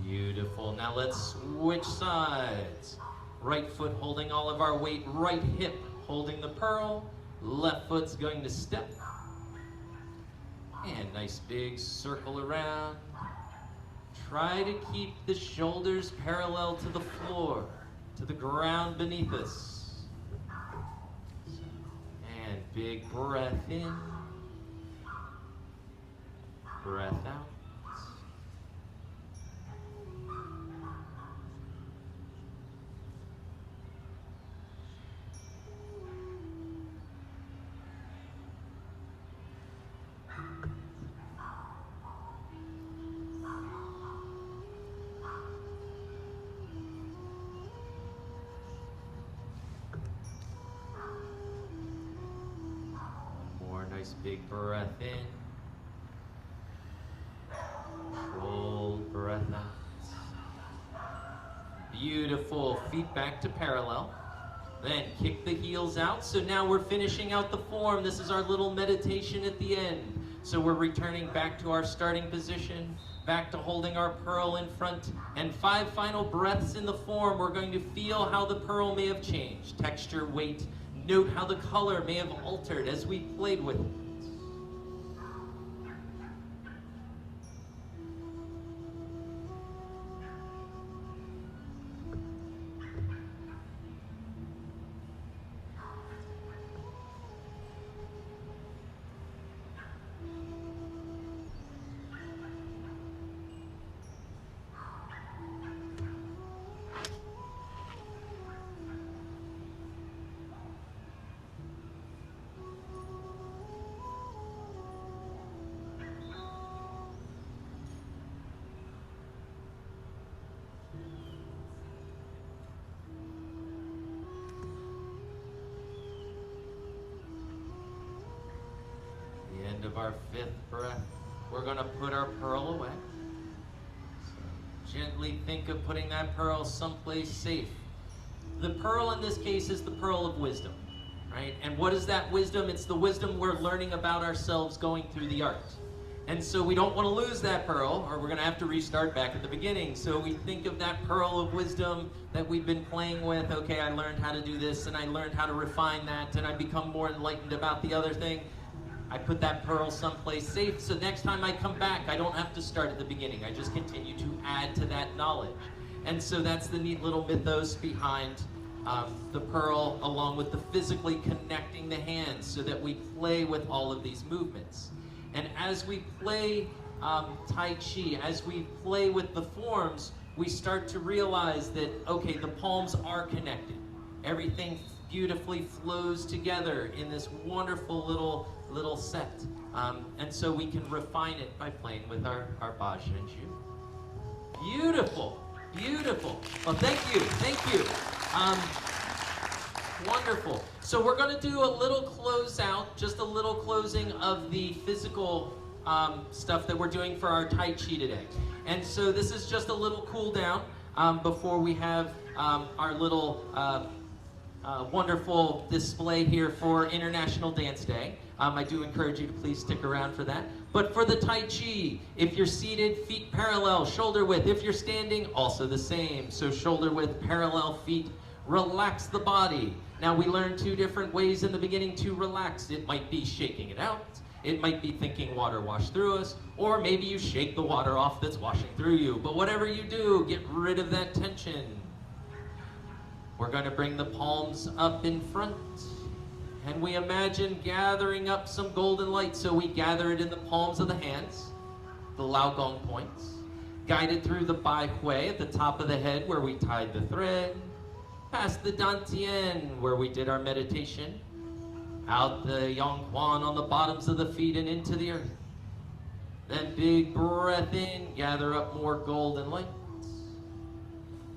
S1: Beautiful. Now let's switch sides. Right foot holding all of our weight, right hip holding the pearl, left foot's going to step. And nice big circle around. Try to keep the shoulders parallel to the floor, to the ground beneath us. And big breath in, breath out. Nice big breath in. Controlled breath out. Beautiful. Feet back to parallel. Then kick the heels out. So now we're finishing out the form. This is our little meditation at the end. So we're returning back to our starting position, back to holding our pearl in front, and 5 final breaths in the form. We're going to feel how the pearl may have changed. Texture, weight. Note how the color may have altered as we played with it. Of our 5th breath, we're going to put our pearl away. So gently think of putting that pearl someplace safe. The pearl in this case is the pearl of wisdom, right? And what is that wisdom? It's the wisdom we're learning about ourselves going through the art. And so we don't want to lose that pearl, or we're going to have to restart back at the beginning. So we think of that pearl of wisdom that we've been playing with. Okay, I learned how to do this, and I learned how to refine that, and I become more enlightened about the other thing. I put that pearl someplace safe, so next time I come back, I don't have to start at the beginning. I just continue to add to that knowledge. And so that's the neat little mythos behind the pearl, along with the physically connecting the hands so that we play with all of these movements. And as we play Tai Chi, as we play with the forms, we start to realize that, okay, the palms are connected. Everything beautifully flows together in this wonderful little set. And so we can refine it by playing with our Bajinju. Beautiful, beautiful. Well, thank you. Wonderful. So we're going to do a little closeout, just a little closing of the physical stuff that we're doing for our Tai Chi today. And so this is just a little cool down before we have our little wonderful display here for International Dance Day. I do encourage you to please stick around for that. But for the Tai Chi, if you're seated, feet parallel, shoulder width. If you're standing, also the same. So shoulder width, parallel feet. Relax the body. Now we learned 2 different ways in the beginning to relax. It might be shaking it out. It might be thinking water wash through us. Or maybe you shake the water off that's washing through you. But whatever you do, get rid of that tension. We're going to bring the palms up in front. And we imagine gathering up some golden light. So we gather it in the palms of the hands, the Lao Gong points. Guided through the Bai Hui at the top of the head where we tied the thread. Past the Dantian where we did our meditation. Out the Yang Quan on the bottoms of the feet and into the earth. Then big breath in, gather up more golden light.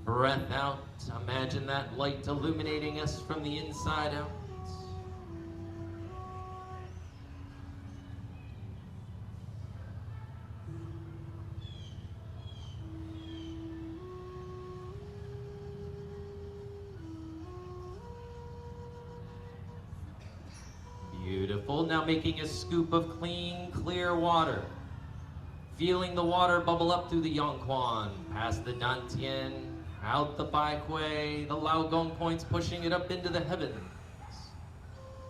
S1: Breath out, imagine that light illuminating us from the inside out. Beautiful. Now making a scoop of clean, clear water. Feeling the water bubble up through the Yongquan, past the Dantian, out the Bai Hui, the Lao Gong points, pushing it up into the heavens.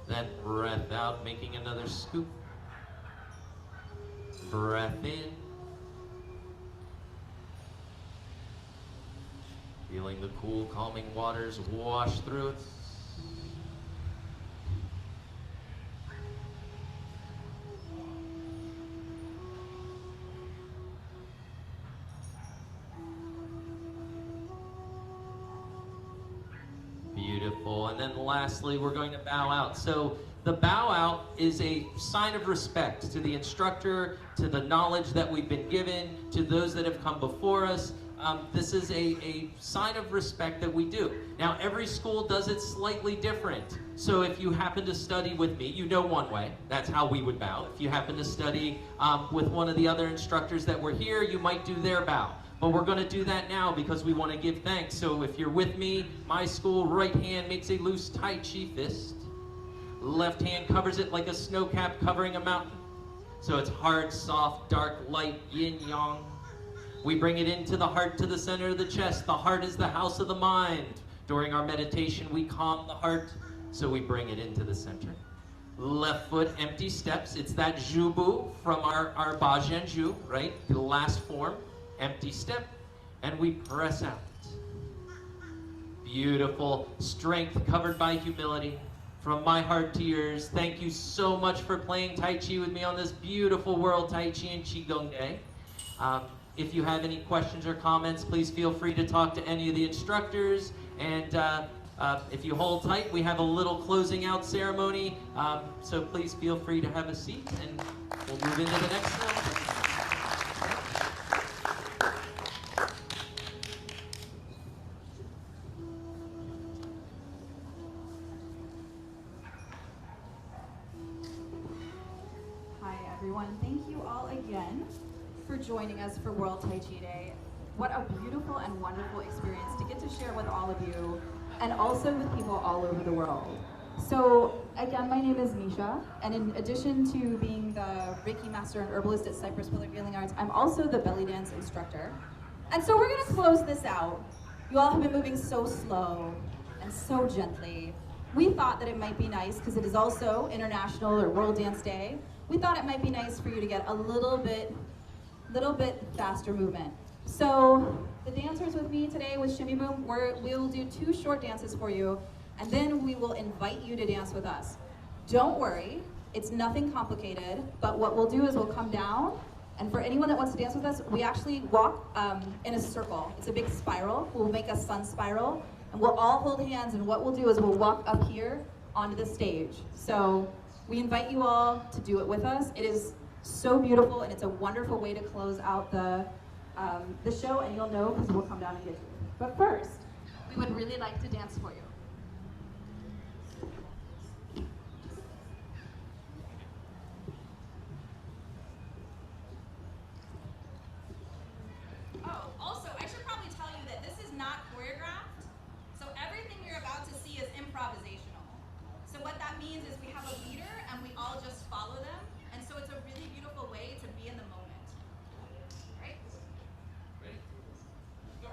S1: Then breath out, making another scoop. Breath in. Feeling the cool, calming waters wash through it. Beautiful. And then lastly, we're going to bow out. So the bow out is a sign of respect to the instructor, to the knowledge that we've been given, to those that have come before us. This is a sign of respect that we do. Now, every school does it slightly different. So if you happen to study with me, you know one way. That's how we would bow. If you happen to study with one of the other instructors that were here, you might do their bow. But we're going to do that now because we want to give thanks. So if you're with me, my school, right hand makes a loose Tai Chi fist. Left hand covers it like a snow cap covering a mountain. So it's hard, soft, dark, light, yin, yang. We bring it into the heart, to the center of the chest. The heart is the house of the mind. During our meditation, we calm the heart, so we bring it into the center. Left foot, empty steps. It's that jubu from our Bajinju, right? The last form. Empty step, and we press out. Beautiful. Strength covered by humility. From my heart to yours, thank you so much for playing Tai Chi with me on this beautiful World Tai Chi and Qigong Day. If you have any questions or comments, please feel free to talk to any of the instructors. And if you hold tight, we have a little closing out ceremony. So please feel free to have a seat, and we'll move into the next one.
S4: Everyone, thank you all again for joining us for World Tai Chi Day. What a beautiful and wonderful experience to get to share with all of you and also with people all over the world. So again, my name is Misha, and in addition to being the Reiki Master and Herbalist at Cypress Pillar Healing Arts, I'm also the belly dance instructor. And so we're going to close this out. You all have been moving so slow and so gently. We thought that it might be nice, because it is also International or World Dance Day, we thought it might be nice for you to get a little bit faster movement. So the dancers with me today with Shimmy Boom, we'll do 2 short dances for you, and then we will invite you to dance with us. Don't worry, it's nothing complicated, but what we'll do is we'll come down, and for anyone that wants to dance with us, we actually walk in a circle. It's a big spiral. We'll make a sun spiral, And we'll all hold hands, and what we'll do is we'll walk up here onto the stage. So we invite you all to do it with us. It is so beautiful, and it's a wonderful way to close out the show, and you'll know because we'll come down and get you. But first, we would really like to dance for you. Oh, also, I should probably tell you that this is not choreographed, so everything you're about to see is improvisational. So what that means is we have a leader, and we all just follow them, and so it's a really beautiful way to be in the moment. Right?
S1: Ready? Go.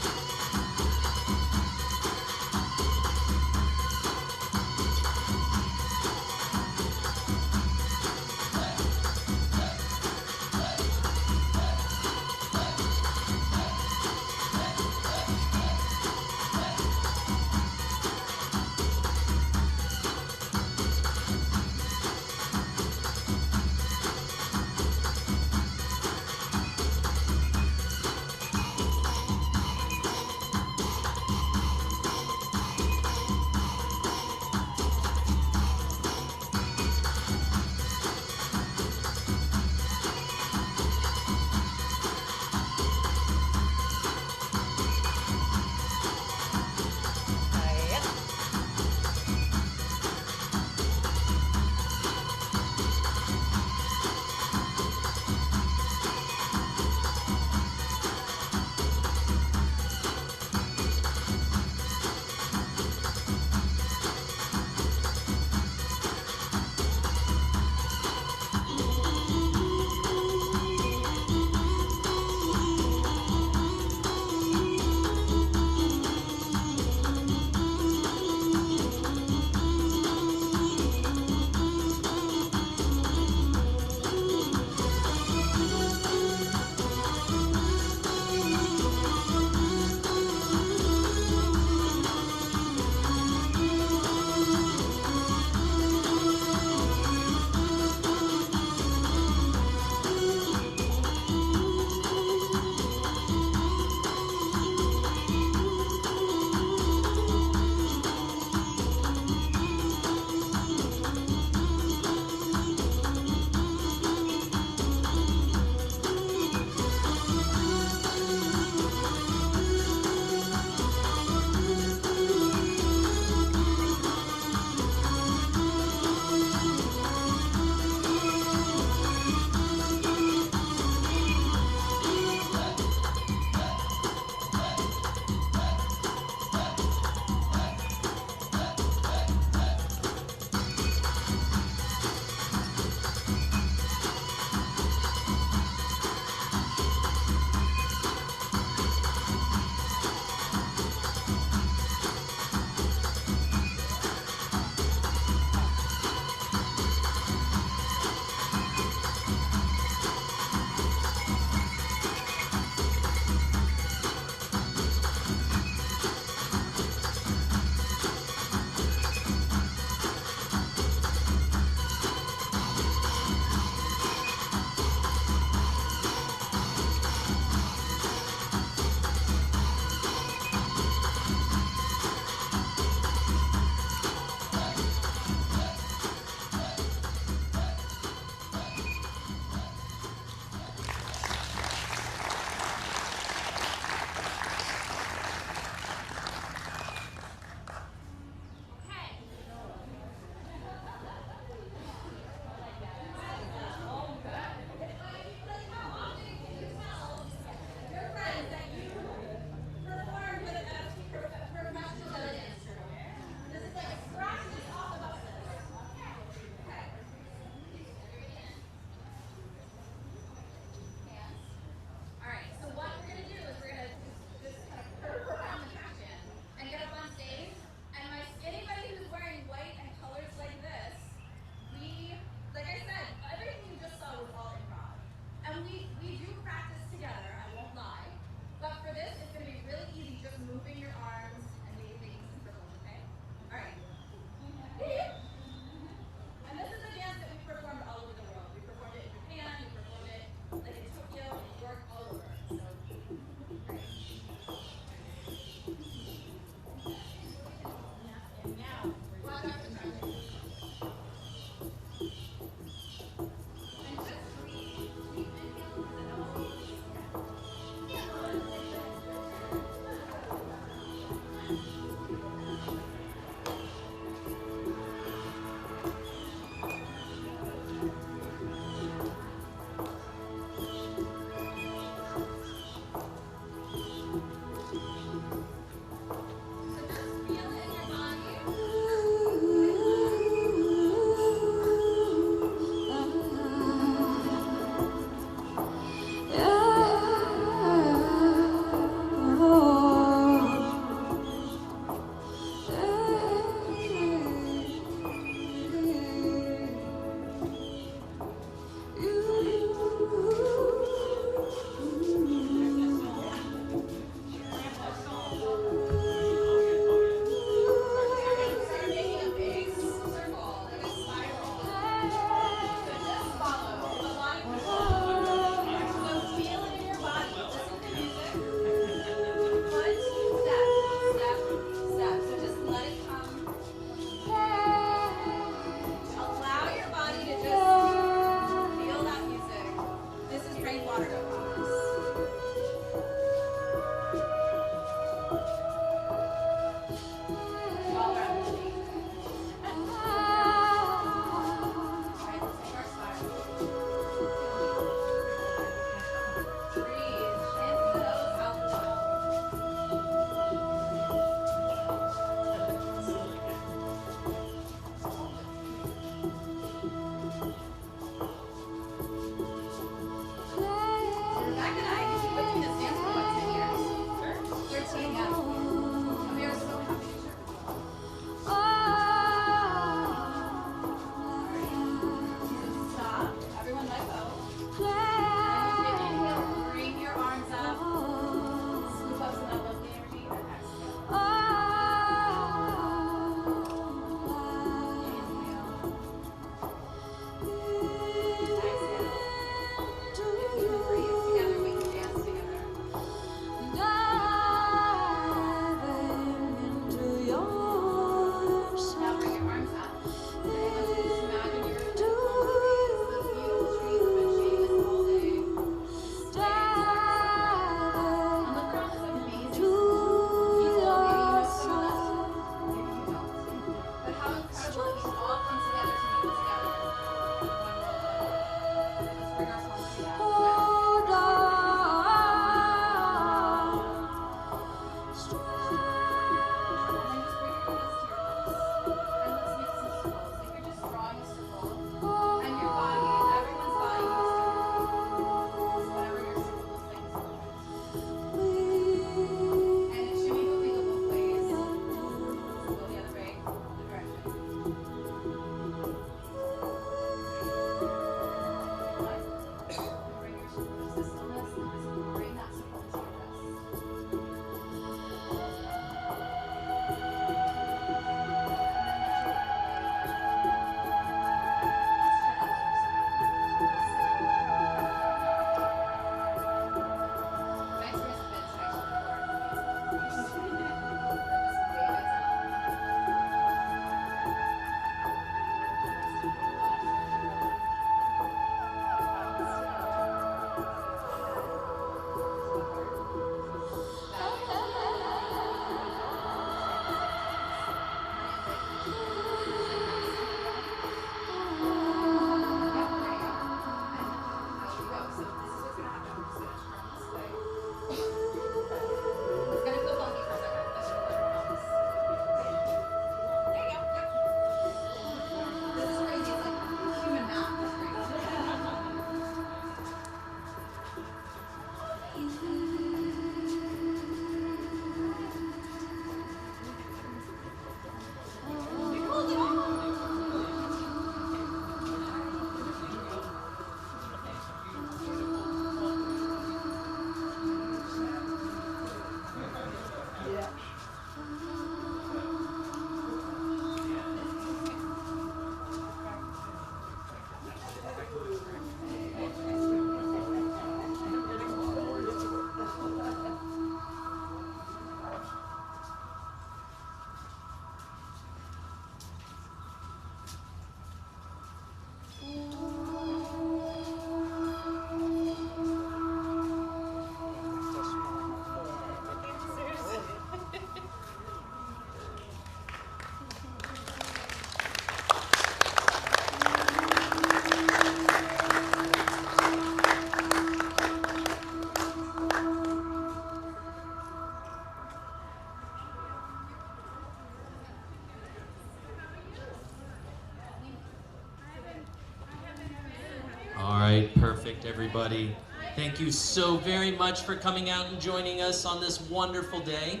S1: All right, perfect, everybody. Thank you so very much for coming out and joining us on this wonderful day.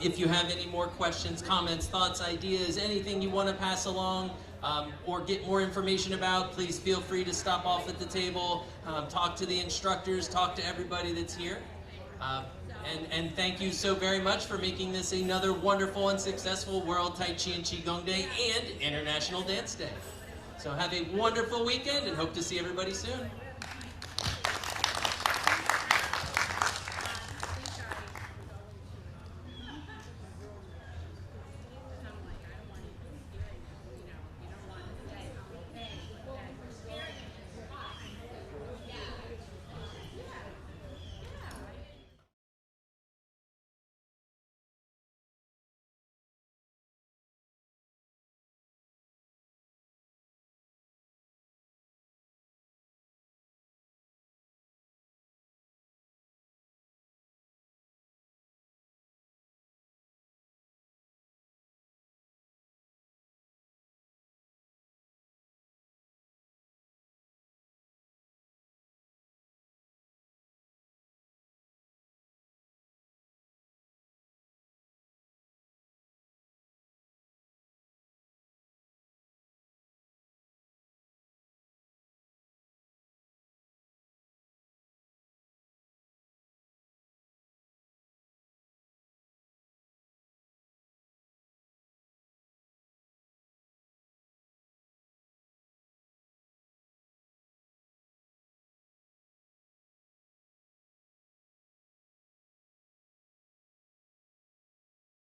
S1: If you have any more questions, comments, thoughts, ideas, anything you want to pass along or get more information about, please feel free to stop off at the table, talk to the instructors, talk to everybody that's here. And thank you so very much for making this another wonderful and successful World Tai Chi and Qigong Day and International Dance Day. So have a wonderful weekend and hope to see everybody soon.